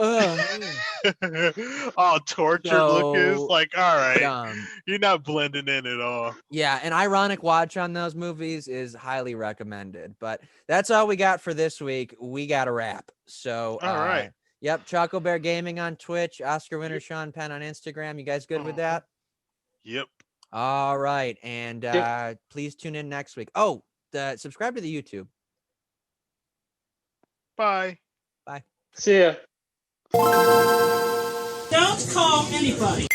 S3: all tortured looking. It's like, all right, you're not blending in at all.
S2: Yeah, an ironic watch on those movies is highly recommended. But that's all we got for this week. We got a wrap. So,
S3: all right.
S2: Yep, Choco Bear Gaming on Twitch, Oscar winner Sean Penn on Instagram. You guys good with that?
S3: Yep.
S2: All right, and please tune in next week. Oh, subscribe to the YouTube.
S3: Bye.
S2: Bye.
S4: See ya.
S1: Don't call anybody.